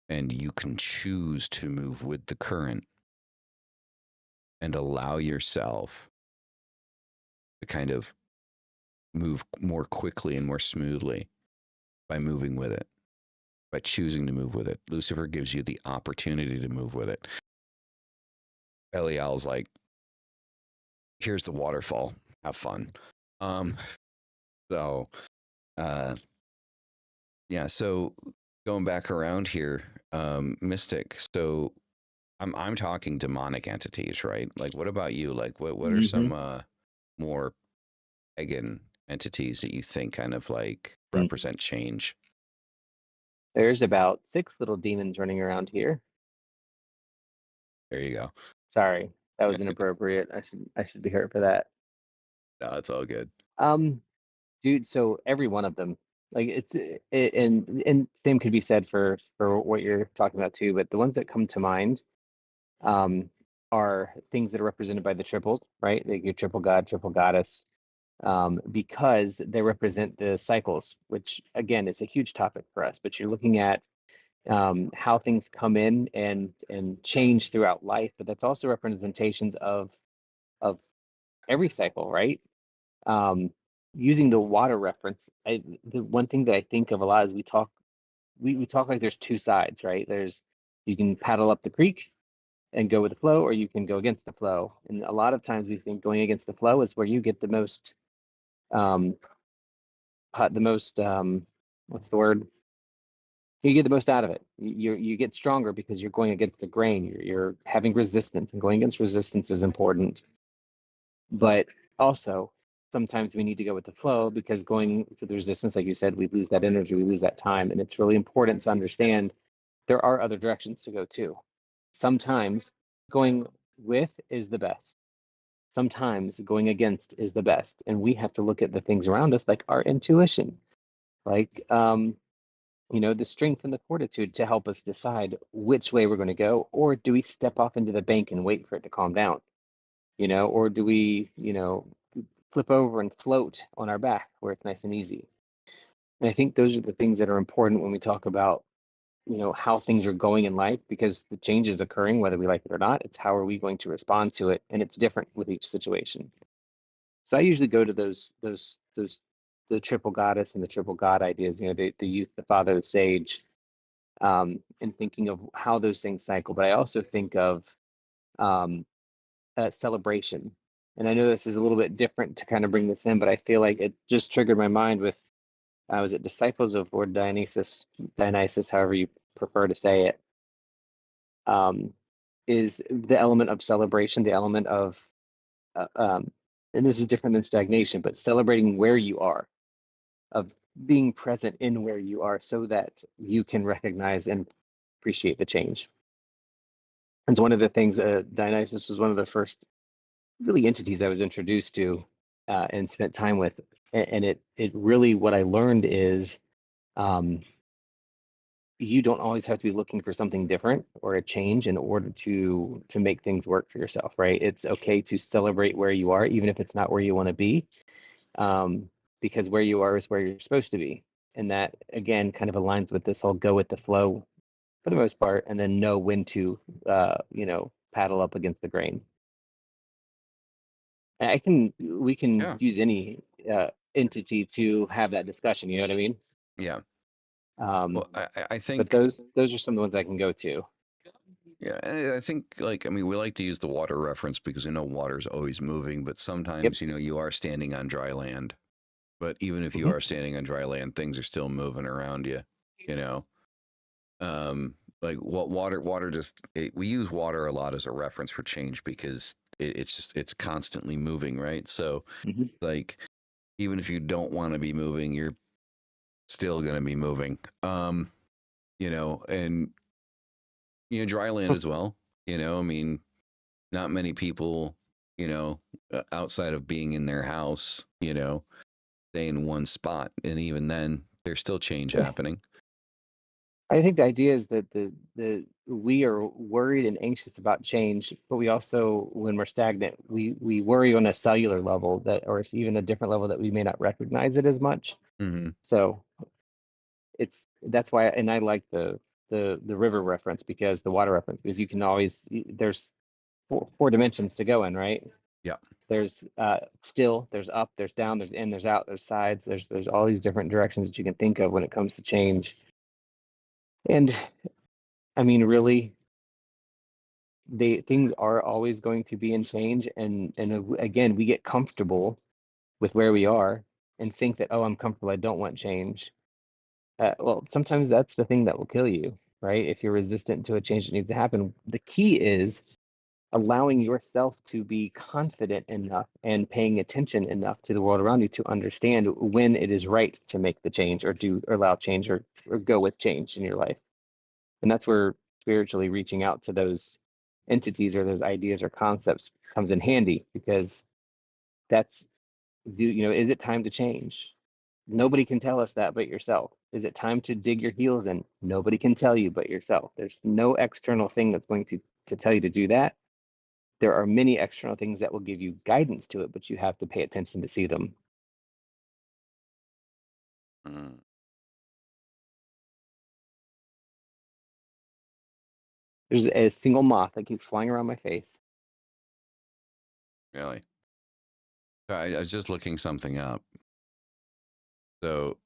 And you can choose to move with the current and allow yourself to kind of move more quickly and more smoothly by moving with it, by choosing to move with it. Lucifer gives you the opportunity to move with it. Belial's like, here's the waterfall, have fun. So going back around here, Mystic. So I'm talking demonic entities, right? Like, what about you? Like, what are some more pagan entities that you think kind of like represent change? There's about 6 little demons running around here. There you go. Sorry, that was inappropriate. I should be hurt for that. No, it's all good. Dude, so every one of them, like and same could be said for what you're talking about too, but the ones that come to mind are things that are represented by the triples, right? Like your triple god, triple goddess, because they represent the cycles, which again is a huge topic for us. But you're looking at how things come in and change throughout life, but that's also representations of every cycle, right? Using the water reference, the one thing that I think of a lot is we talk like there's two sides, right? You can paddle up the creek and go with the flow, or you can go against the flow. And a lot of times we think going against the flow is where you get the most what's the word? You get the most out of it. You get stronger because you're going against the grain. You're having resistance, and going against resistance is important. But also, sometimes we need to go with the flow, because going for the resistance, like you said, we lose that energy, we lose that time. And it's really important to understand there are other directions to go too. Sometimes going with is the best. Sometimes going against is the best. And we have to look at the things around us, like our intuition, like the strength and the fortitude to help us decide which way we're going to go. Or do we step off into the bank and wait for it to calm down? Or do we, flip over and float on our back where it's nice and easy? And I think those are the things that are important when we talk about, how things are going in life, because the change is occurring, whether we like it or not. It's how are we going to respond to it, and it's different with each situation. So I usually go to the triple goddess and the triple god ideas, the youth, the father, the sage, and thinking of how those things cycle. But I also think of celebration. And I know this is a little bit different to kind of bring this in, but I feel like it just triggered my mind with, was it Disciples of Lord Dionysus, however you prefer to say it, is the element of celebration, the element of, and this is different than stagnation, but celebrating where you are, of being present in where you are so that you can recognize and appreciate the change. And it's one of the things, Dionysus was one of the first really entities I was introduced to and spent time with. And it really, what I learned is you don't always have to be looking for something different or a change in order to make things work for yourself, right? It's okay to celebrate where you are, even if it's not where you want to be, because where you are is where you're supposed to be. And that, again, kind of aligns with this whole go with the flow for the most part, and then know when to, paddle up against the grain. We can Yeah. use any entity to have that discussion. You know what I mean? Yeah. Um, Well, I but think, those are some of the ones I can go to. yeah, and I think, like, I mean, we like to use the water reference because we know water's always moving, but Yep. sometimes, you are standing on dry land. But even if you Mhm. are standing on dry land, things are still moving around you, you know? Like what water we use water a lot as a reference for change because it's constantly moving, right? So Mhm. like, even if you don't want to be moving, you're still going to be moving. And dry land as well, I mean, not many people, outside of being in their house, stay in one spot. And even then, there's still change happening. I think the idea is that the we are worried and anxious about change, but we also, when we're stagnant, we worry on a cellular level that, or it's even a different level that we may not recognize it as much. Mm-hmm. So that's why, and I like the river reference, because the water reference, because you can always, there's four dimensions to go in, right? Yeah. There's still, there's up, there's down, there's in, there's out, there's sides, there's all these different directions that you can think of when it comes to change. And I mean, really, things are always going to be in change, and again, we get comfortable with where we are and think that, oh, I'm comfortable, I don't want change. Well, sometimes that's the thing that will kill you, right? If you're resistant to a change that needs to happen. The key is allowing yourself to be confident enough and paying attention enough to the world around you to understand when it is right to make the change, or allow change, or go with change in your life. And that's where spiritually reaching out to those entities or those ideas or concepts comes in handy, because that's, is it time to change? Nobody can tell us that but yourself. Is it time to dig your heels in? Nobody can tell you but yourself. There's no external thing that's going to tell you to do that. There are many external things that will give you guidance to it, but you have to pay attention to see them. Mm. There's a single moth that keeps flying around my face. Really? I was just looking something up. So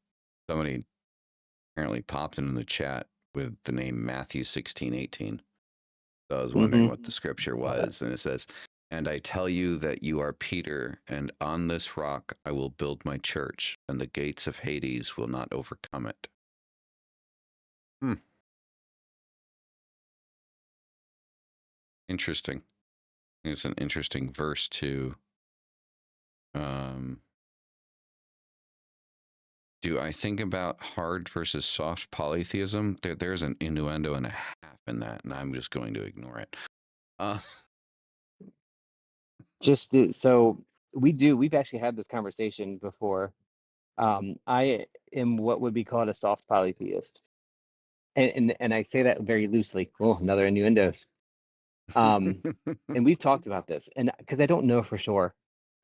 somebody apparently popped into the chat with the name Matthew 16:18. So I was wondering what the scripture was, and it says, "And I tell you that you are Peter, and on this rock I will build my church, and the gates of Hades will not overcome it." Interesting. It's an interesting verse too. Do I think about hard versus soft polytheism? There's an innuendo and a half in that, and I'm just going to ignore it. So we've actually had this conversation before. I am what would be called a soft polytheist, and I say that very loosely. Oh, another innuendos. And we've talked about this, and because I don't know for sure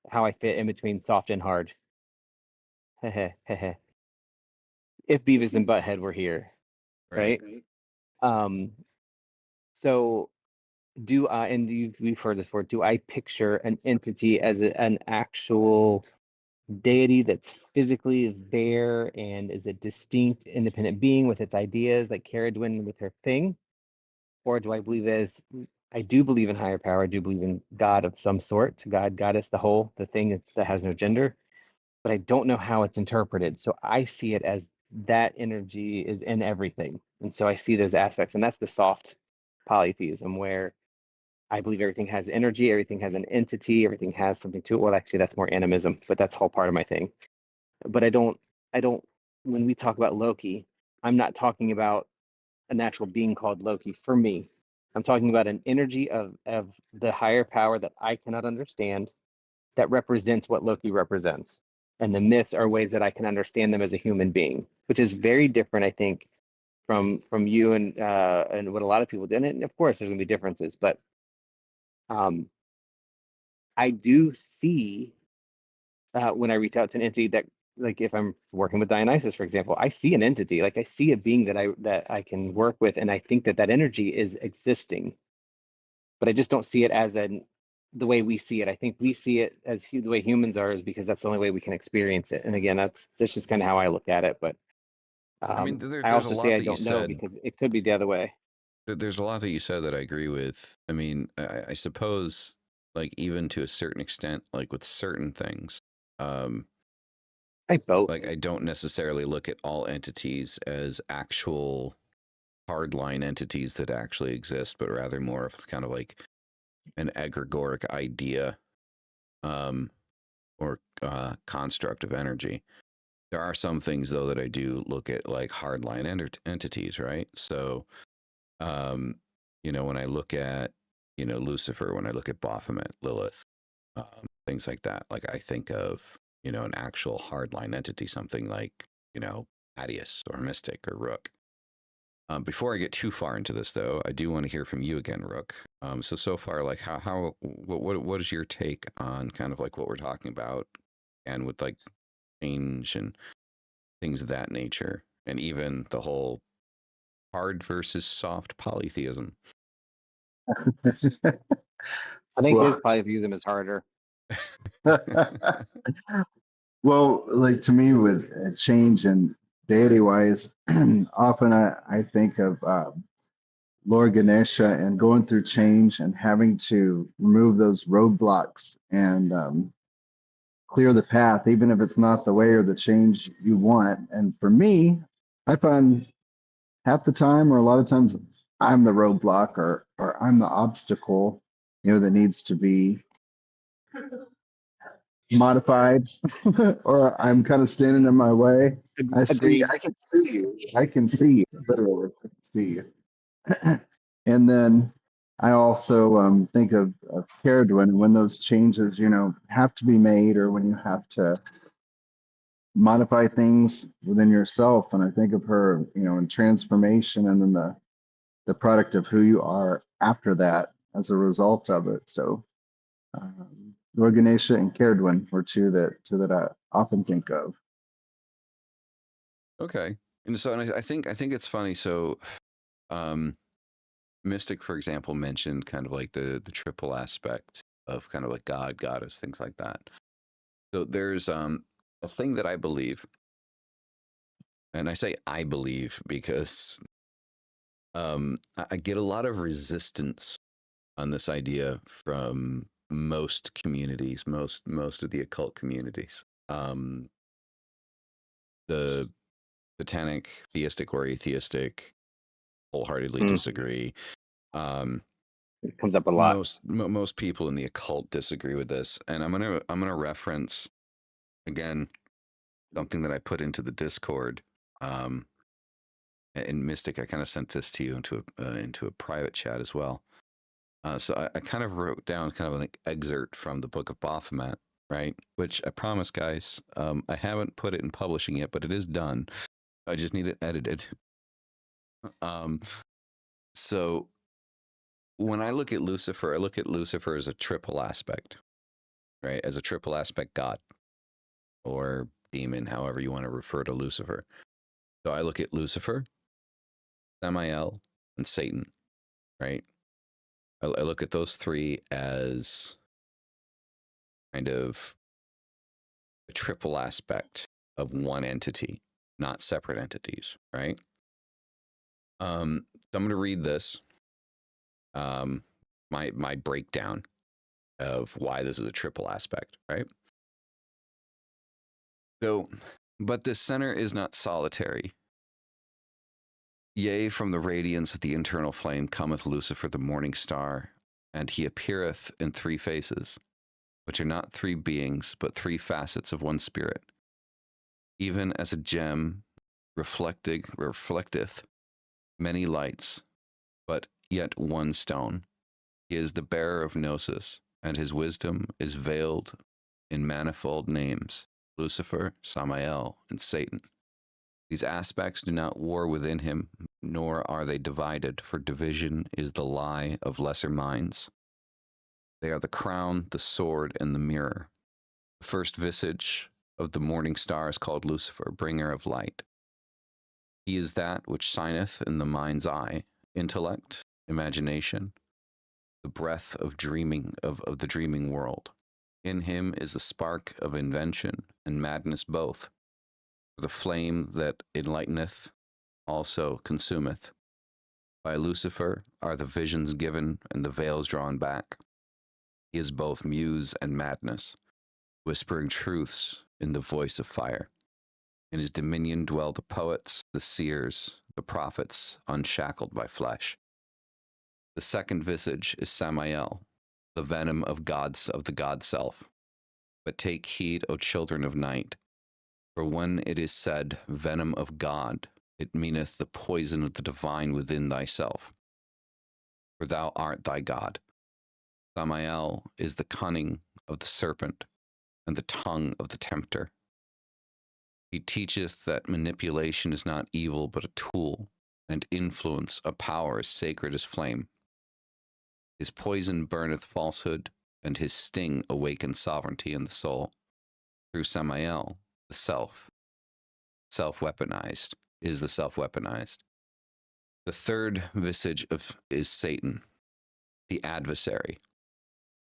how I fit in between soft and hard. If Beavis and Butthead were here, right? So do I, and we've heard this before, do I picture an entity as an actual deity that's physically there and is a distinct independent being with its ideas, like Cara Dwin with her thing? Or do I believe I do believe in higher power, I do believe in God of some sort, God, goddess, the thing that has no gender, but I don't know how it's interpreted. So I see it as that energy is in everything. And so I see those aspects, and that's the soft polytheism, where I believe everything has energy, everything has an entity, everything has something to it. Well, actually, that's more animism, but that's all part of my thing. But I don't, when we talk about Loki, I'm not talking about a natural being called Loki for me. I'm talking about an energy of the higher power that I cannot understand, that represents what Loki represents. And the myths are ways that I can understand them as a human being, which is very different, I think, from you and what a lot of people did. And of course, there's gonna be differences, but I do see when I reach out to an entity that, like if I'm working with Dionysus, for example, I see an entity, like I see a being that I can work with, and I think that energy is existing, but I just don't see it as the way we see it. I think we see it as the way humans are, is because that's the only way we can experience it. And again, that's just kind of how I look at it. But I mean, I there's a also say lot I that you don't know said. because it could be the other way. There's a lot that you said that I agree with. I mean, I suppose, like even to a certain extent, like with certain things, I both. like I don't necessarily look at all entities as actual hardline entities that actually exist, but rather more of kind of like an egregoric idea, or construct of energy. There are some things though that I do look at like hardline entities, right? So, when I look at, Lucifer, when I look at Baphomet, Lilith, things like that, like I think of, an actual hardline entity, something like, Adius or Mystic or Rook. Before I get too far into this, though, I do want to hear from you again, Rook. So far, like what is your take on kind of like what we're talking about, and with like change and things of that nature, and even the whole hard versus soft polytheism? I think his Well, polytheism is harder. well, like to me with change and deity wise, often I think of Lord Ganesha and going through change and having to remove those roadblocks and clear the path, even if it's not the way or the change you want. And for me, I find half the time, or a lot of times, I'm the roadblock or I'm the obstacle, that needs to be modified, or I'm kind of standing in my way. Agreed. I can see you. I can see you, literally. I can see you. And then I also think of Caradwin, when those changes, have to be made, or when you have to modify things within yourself. And I think of her, in transformation, and then the product of who you are after that as a result of it. So Lord Ganesha and Caradwin were two that I often think of. Okay, and so and I think it's funny. So, Mystic, for example, mentioned kind of like the triple aspect of kind of like God, goddess, things like that. So there's a thing that I believe, and I say I believe because I get a lot of resistance on this idea from most communities, most of the occult communities. The satanic, theistic or atheistic, wholeheartedly disagree. It comes up a lot. Most people in the occult disagree with this, and I'm gonna reference again something that I put into the Discord. In Mystic, I kind of sent this to you into a private chat as well. So I kind of wrote down kind of an excerpt from the Book of Baphomet, right? Which I promise, guys, I haven't put it in publishing yet, but it is done. I just need it edited. So when I look at Lucifer, I look at Lucifer as a triple aspect, right? As a triple aspect God or demon, however you want to refer to Lucifer. So I look at Lucifer, Samael, and Satan, right? I look at those three as kind of a triple aspect of one entity, not separate entities, right? So I'm going to read this, my breakdown of why this is a triple aspect, right? So, but this center is not solitary. Yea, from the radiance of the internal flame cometh Lucifer the morning star, and he appeareth in three faces, which are not three beings, but three facets of one spirit. Even as a gem reflecteth many lights, but yet one stone. He is the bearer of Gnosis, and his wisdom is veiled in manifold names, Lucifer, Samael, and Satan. These aspects do not war within him, nor are they divided, for division is the lie of lesser minds. They are the crown, the sword, and the mirror. The first visage of the morning star is called Lucifer, bringer of light. He is that which shineth in the mind's eye, intellect, imagination, the breath of dreaming of the dreaming world. In him is a spark of invention and madness both. The flame that enlighteneth also consumeth. By Lucifer are the visions given and the veils drawn back. He is both muse and madness, whispering truths in the voice of fire. In his dominion dwell the poets, the seers, the prophets, unshackled by flesh. The second visage is Samael, the venom of the God self. But take heed, O children of night, for when it is said venom of God, it meaneth the poison of the divine within thyself. For thou art thy God. Samael is the cunning of the serpent and the tongue of the tempter. He teacheth that manipulation is not evil but a tool, and influence a power as sacred as flame. His poison burneth falsehood, and his sting awakens sovereignty in the soul. Through Samael, the self-weaponized, is the self-weaponized. The third visage is Satan, the adversary.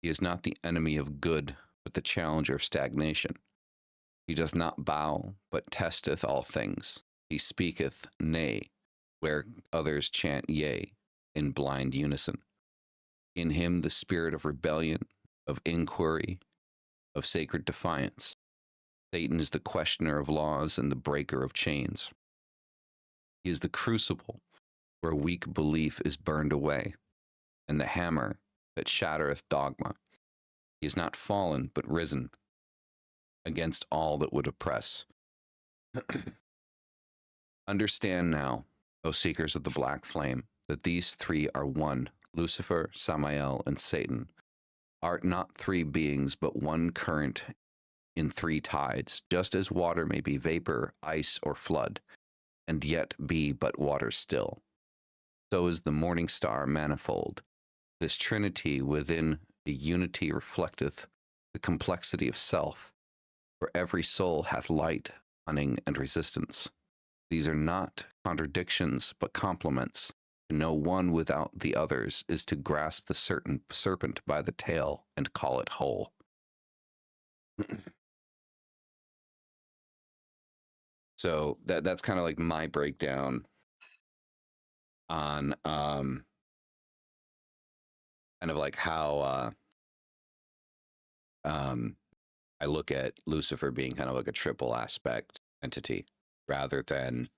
He is not the enemy of good, but the challenger of stagnation. He doth not bow, but testeth all things. He speaketh nay, where others chant yea, in blind unison. In him the spirit of rebellion, of inquiry, of sacred defiance. Satan is the questioner of laws and the breaker of chains. He is the crucible where weak belief is burned away, and the hammer that shattereth dogma. He is not fallen, but risen against all that would oppress. Understand now, O seekers of the black flame, that these three are one: Lucifer, Samael, and Satan. Art not three beings, but one current in three tides, just as water may be vapor, ice, or flood, and yet be but water still. So is the morning star manifold. This trinity within a unity reflecteth the complexity of self, for every soul hath light, cunning, and resistance. These are not contradictions, but complements. To know one without the others is to grasp the serpent by the tail and call it whole. So that's kind of like my breakdown on kind of like how I look at Lucifer being kind of like a triple aspect entity rather than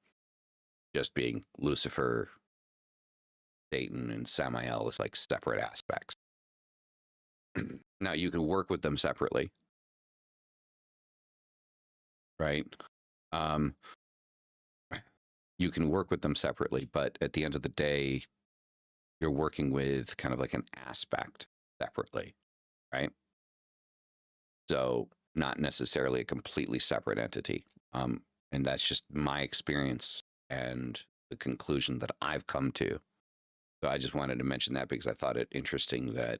just being Lucifer, Satan, and Samael as like separate aspects. Now you can work with them separately, right? You can work with them separately, but at the end of the day, you're working with kind of like an aspect separately, right? So not necessarily a completely separate entity. And that's just my experience and the conclusion that I've come to. So I just wanted to mention that because I thought it interesting that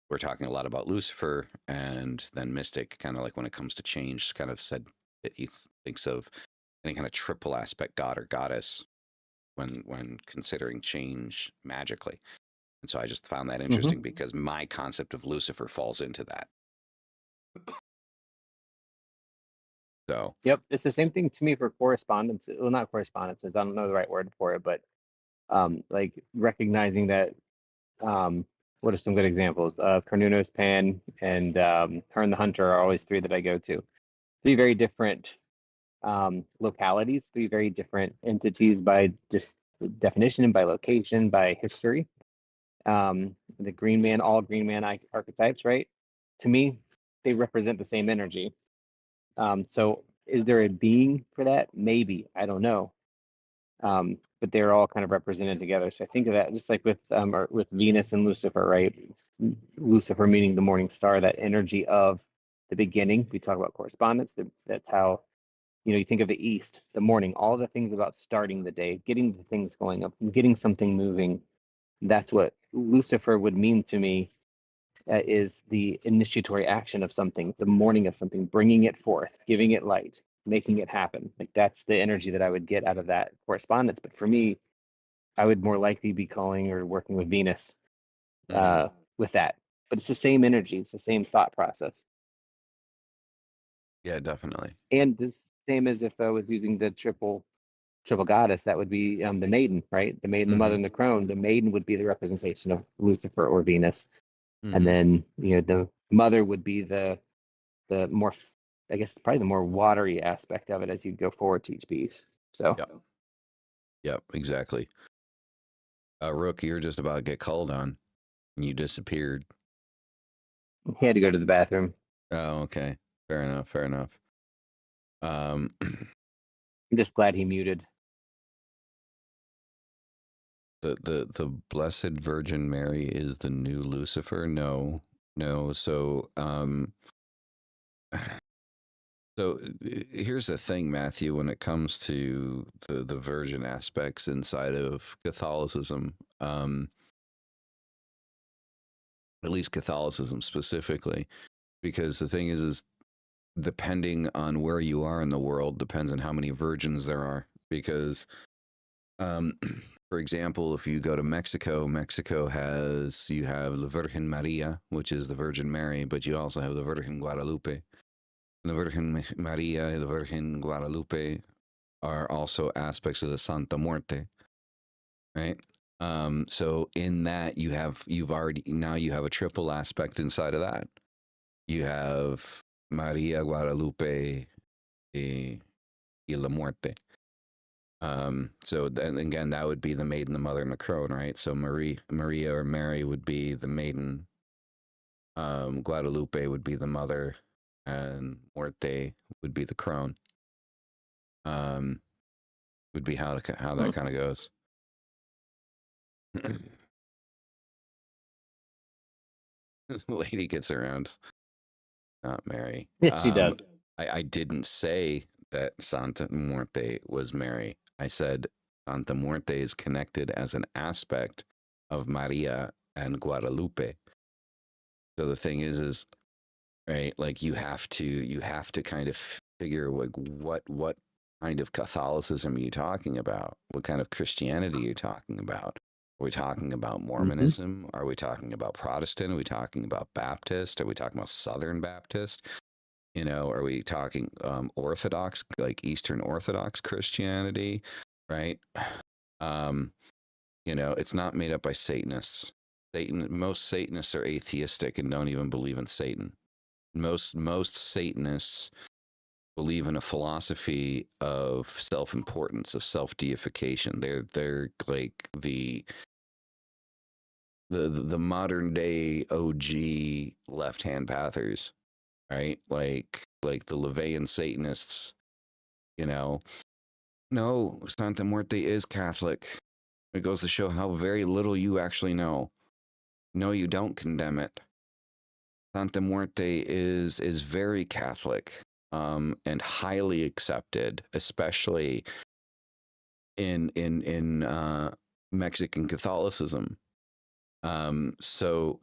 we're talking a lot about Lucifer, and then Mystic, kind of like when it comes to change, kind of said that he thinks of any kind of triple aspect god or goddess when considering change magically. And so I just found that interesting because my concept of Lucifer falls into that. So Yep, it's the same thing to me for correspondence. Well, not correspondences. I don't know the right word for it, but like recognizing that. What are some good examples? Carnunos, Pan, and Hern the Hunter are always three that I go to. Three very different localities, three very different entities by definition and by location, by history. The Green Man, all Green Man archetypes, right? To me, they represent the same energy. So is there a being for that? Maybe, I don't know. But they're all kind of represented together. So I think of that just like with Venus and Lucifer, right? Lucifer meaning the morning star, that energy of the beginning. We talk about correspondence. That's how you think of the East, the morning, all the things about starting the day, getting the things going up, getting something moving. That's what Lucifer would mean to me, is the initiatory action of something, the morning of something, bringing it forth, giving it light, making it happen. Like that's the energy that I would get out of that correspondence. But for me, I would more likely be calling or working with Venus with that. But it's the same energy, it's the same thought process. Yeah, definitely. And the same as if I was using the triple goddess, that would be the maiden, right? The maiden, the mother, and the crone. The maiden would be the representation of Lucifer or Venus, and then the mother would be the more, I guess, probably the more watery aspect of it as you go forward to each piece. So Yep, exactly. Rook, you're just about to get called on, and you disappeared. he had to go to the bathroom. Oh, okay. Fair enough. Fair enough. I'm just glad he muted. The Blessed Virgin Mary is the new Lucifer? No. So so here's the thing, Matthew, when it comes to the virgin aspects inside of Catholicism, at least Catholicism specifically, because the thing is depending on where you are in the world depends on how many virgins there are. Because for example, if you go to Mexico, you have La Virgen Maria, which is the Virgin Mary, but you also have the Virgin Guadalupe. The Virgin Maria and the Virgin Guadalupe are also aspects of the Santa Muerte, right? So in that you have a triple aspect inside of that. You have Maria, Guadalupe, y La Muerte. So then again, that would be the maiden, the mother, and the crone, right? So Maria or Mary would be the maiden. Guadalupe would be the mother, and Muerte would be the crone. Would be how that kind of goes. The lady gets around, not Mary. Yes, she does. I didn't say that Santa Muerte was Mary. I said Santa Muerte is connected as an aspect of Maria and Guadalupe. So the thing is right, like you have to kind of figure like what kind of Catholicism are you talking about? What kind of Christianity are you talking about? Are we talking about Mormonism? Are we talking about Protestant? Are we talking about Baptist? Are we talking about Southern Baptist? Are we talking Orthodox, like Eastern Orthodox Christianity, right? It's not made up by Satanists. Most Satanists are atheistic and don't even believe in Satan. Most Satanists believe in a philosophy of self-importance, of self-deification. They're like the modern day OG left-hand pathers, right? Like the LaVeyan Satanists, No, Santa Muerte is Catholic. It goes to show how very little you actually know. No, you don't condemn it. Santa Muerte is very Catholic, and highly accepted, especially in Mexican Catholicism. So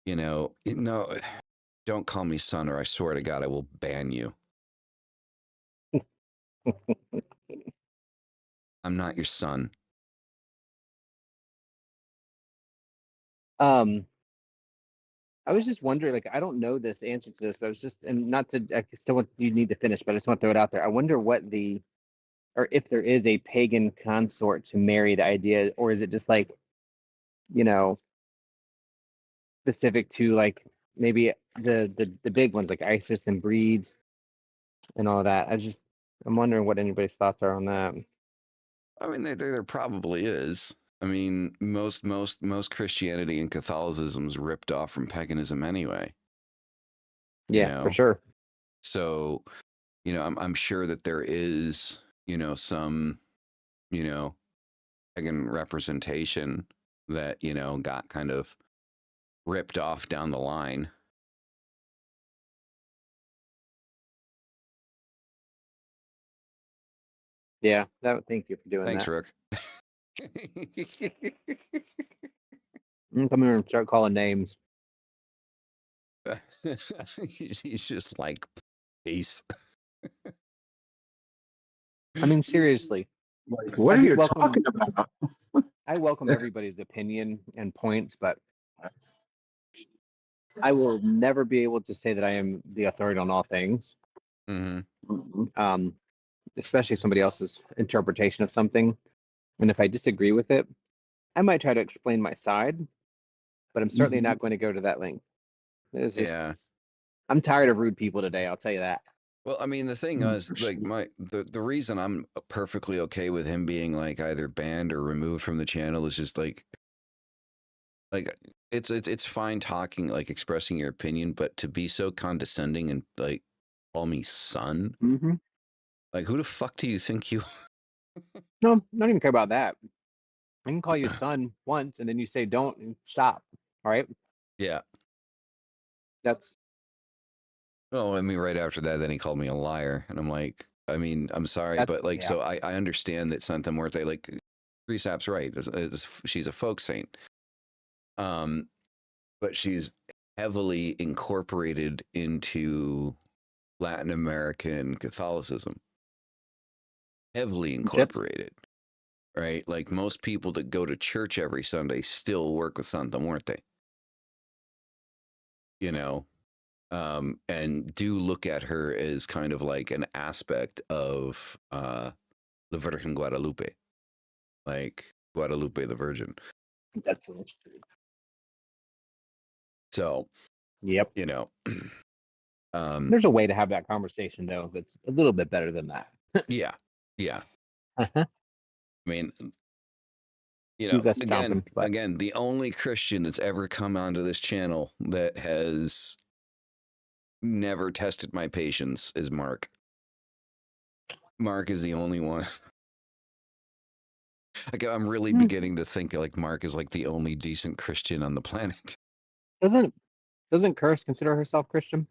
no, don't call me son, or I swear to God, I will ban you. I'm not your son. I was just wondering, like, I don't know this answer to this, but I was just, and not to, I still want you need to finish, but I just want to throw it out there. I wonder or if there is a pagan consort to marry the idea, or is it just like, specific to like maybe the big ones like Isis and Breed and all that. I'm wondering what anybody's thoughts are on that. I mean, there probably is. I mean, most Christianity and Catholicism is ripped off from paganism anyway. Yeah, for sure. So, I'm sure that there is, some, pagan representation that, got kind of ripped off down the line. Yeah. Thank you for doing Thanks, that. Rook. Come here and start calling names. He's just like, peace. I mean, seriously, Like, what I are do you welcome. talking about? I welcome everybody's opinion and points, but I will never be able to say that I am the authority on all things. Hmm. Especially somebody else's interpretation of something. And if I disagree with it, I might try to explain my side, but I'm certainly Mhm. not going to go to that length. It's just, Yeah. I'm tired of rude people today. I'll tell you that. Well, I mean, the thing is, like, the reason I'm perfectly okay with him being like either banned or removed from the channel is just like it's fine talking, like expressing your opinion, but to be so condescending and like call me son, Mm-hmm. like who the fuck do you think you? No, I don't even care about that. I can call you son once, and then you say don't and stop. All right, Yeah. that's Well, I mean, right after that, then he called me a liar, and I'm like, I mean, I'm sorry, but like, yeah. so I understand that Santa Muerte, like, Presap's right. She's a folk saint, but she's heavily incorporated into Latin American Catholicism. Heavily incorporated, right? Like most people that go to church every Sunday still work with Santa Muerte, you know, and do look at her as kind of like an aspect of the Virgin Guadalupe, like Guadalupe the Virgin. That's true. So, Yep. you know, There's a way to have that conversation though that's a little bit better than that. yeah, yeah. Uh-huh. I mean, you know, Who's us again, chomping? But the only Christian that's ever come onto this channel that has never tested my patience is Mark. Mark is the only one. Like, I'm really beginning to think like Mark is like the only decent Christian on the planet. doesn't Curse consider herself Christian?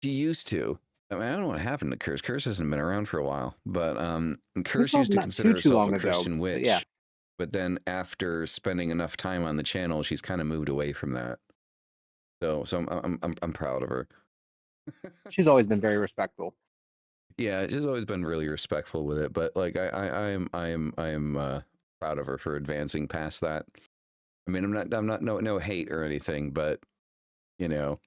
She used to. I mean, I don't know what happened to Curse. Curse hasn't been around for a while, but Curse Well, used to not consider too herself long a ago. Christian But witch. yeah, But then after spending enough time on the channel, she's kind of moved away from that. So I'm proud of her. she's always been very respectful. Yeah, she's always been really respectful with it, but like I am proud of her for advancing past that. I mean, I'm not no hate or anything, but you know,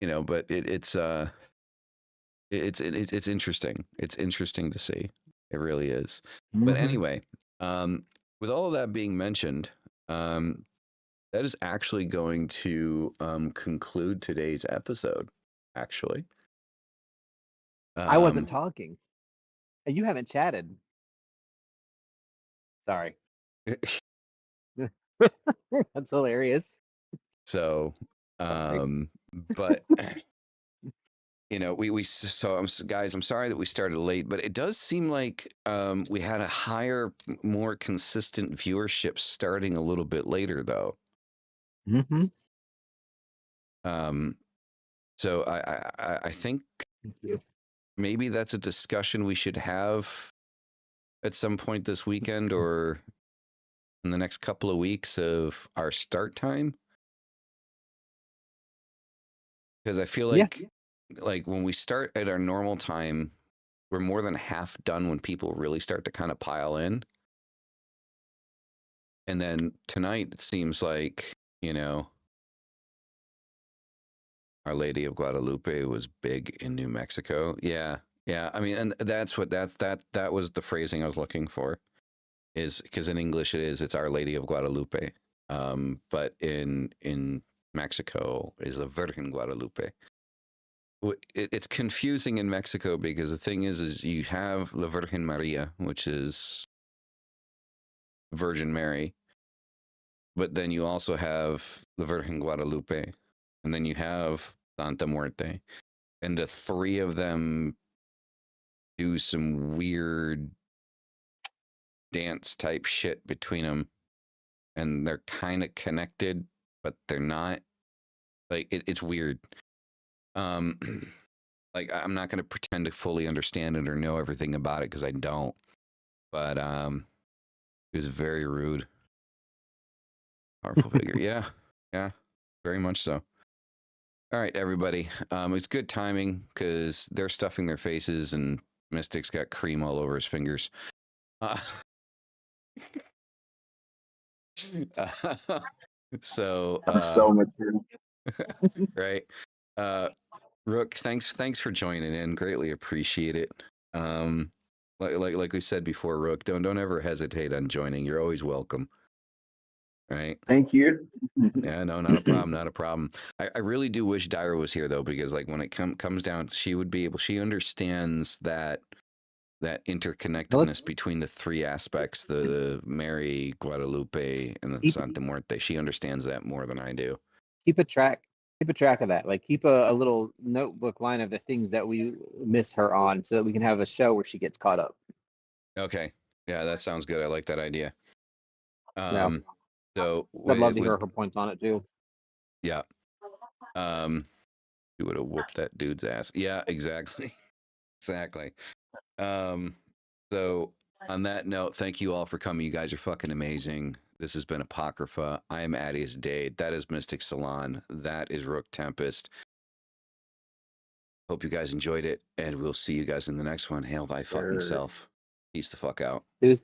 but it's interesting. It's interesting to see. It really is. But Mhm. anyway, with all of that being mentioned, that is actually going to conclude today's episode. Actually, I wasn't talking. You haven't chatted. Sorry. That's hilarious. So, Sorry. but guys, I'm sorry that we started late, but it does seem like we had a higher, more consistent viewership starting a little bit later, though. Mm-hmm. So I think Thank you. maybe that's a discussion we should have at some point this weekend or in the next couple of weeks of our start time. Because I feel Yeah. like when we start at our normal time, we're more than half done when people really start to kind of pile in. And then tonight, it seems like, Our Lady of Guadalupe was big in New Mexico. Yeah. Yeah. I mean, and that was the phrasing I was looking for, is because in English it's Our Lady of Guadalupe. But in Mexico is the Virgin Guadalupe. It's confusing in Mexico because the thing is you have La Virgen Maria, which is Virgin Mary, but then you also have the Virgin Guadalupe, and then you have Santa Muerte, and the three of them do some weird dance type shit between them, and they're kind of connected, but they're not. Like it's weird. Like I'm not going to pretend to fully understand it or know everything about it because I don't. But he was very rude. Powerful figure. Yeah. Yeah. Very much so. All right, everybody. It's good timing because they're stuffing their faces and Mystic's got cream all over his fingers. So I'm so mature. right. Rook, thanks for joining in. Greatly appreciate it. Like we said before, Rook, don't ever hesitate on joining. You're always welcome. Right. Thank you. Yeah, no, not a problem, not a problem. I really do wish Dyra was here though, because like when it comes down, she would be able. She understands that interconnectedness between the three aspects: the Mary, Guadalupe, and the Santa Muerte. She understands that more than I do. Keep a track of that. Like keep a little notebook line of the things that we miss her on, so that we can have a show where she gets caught up. Okay, yeah, that sounds good. I like that idea. Yeah. So I'd love to hear her points on it too. Yeah. You would have whooped that dude's ass. Yeah, exactly. Exactly. So on that note, thank you all for coming. You guys are fucking amazing. This has been Apocrypha. I am Adius Dade. That is Mystic Salon. That is Rook Tempest. Hope you guys enjoyed it, and we'll see you guys in the next one. Hail thy fucking self. Peace the fuck out. Deuce.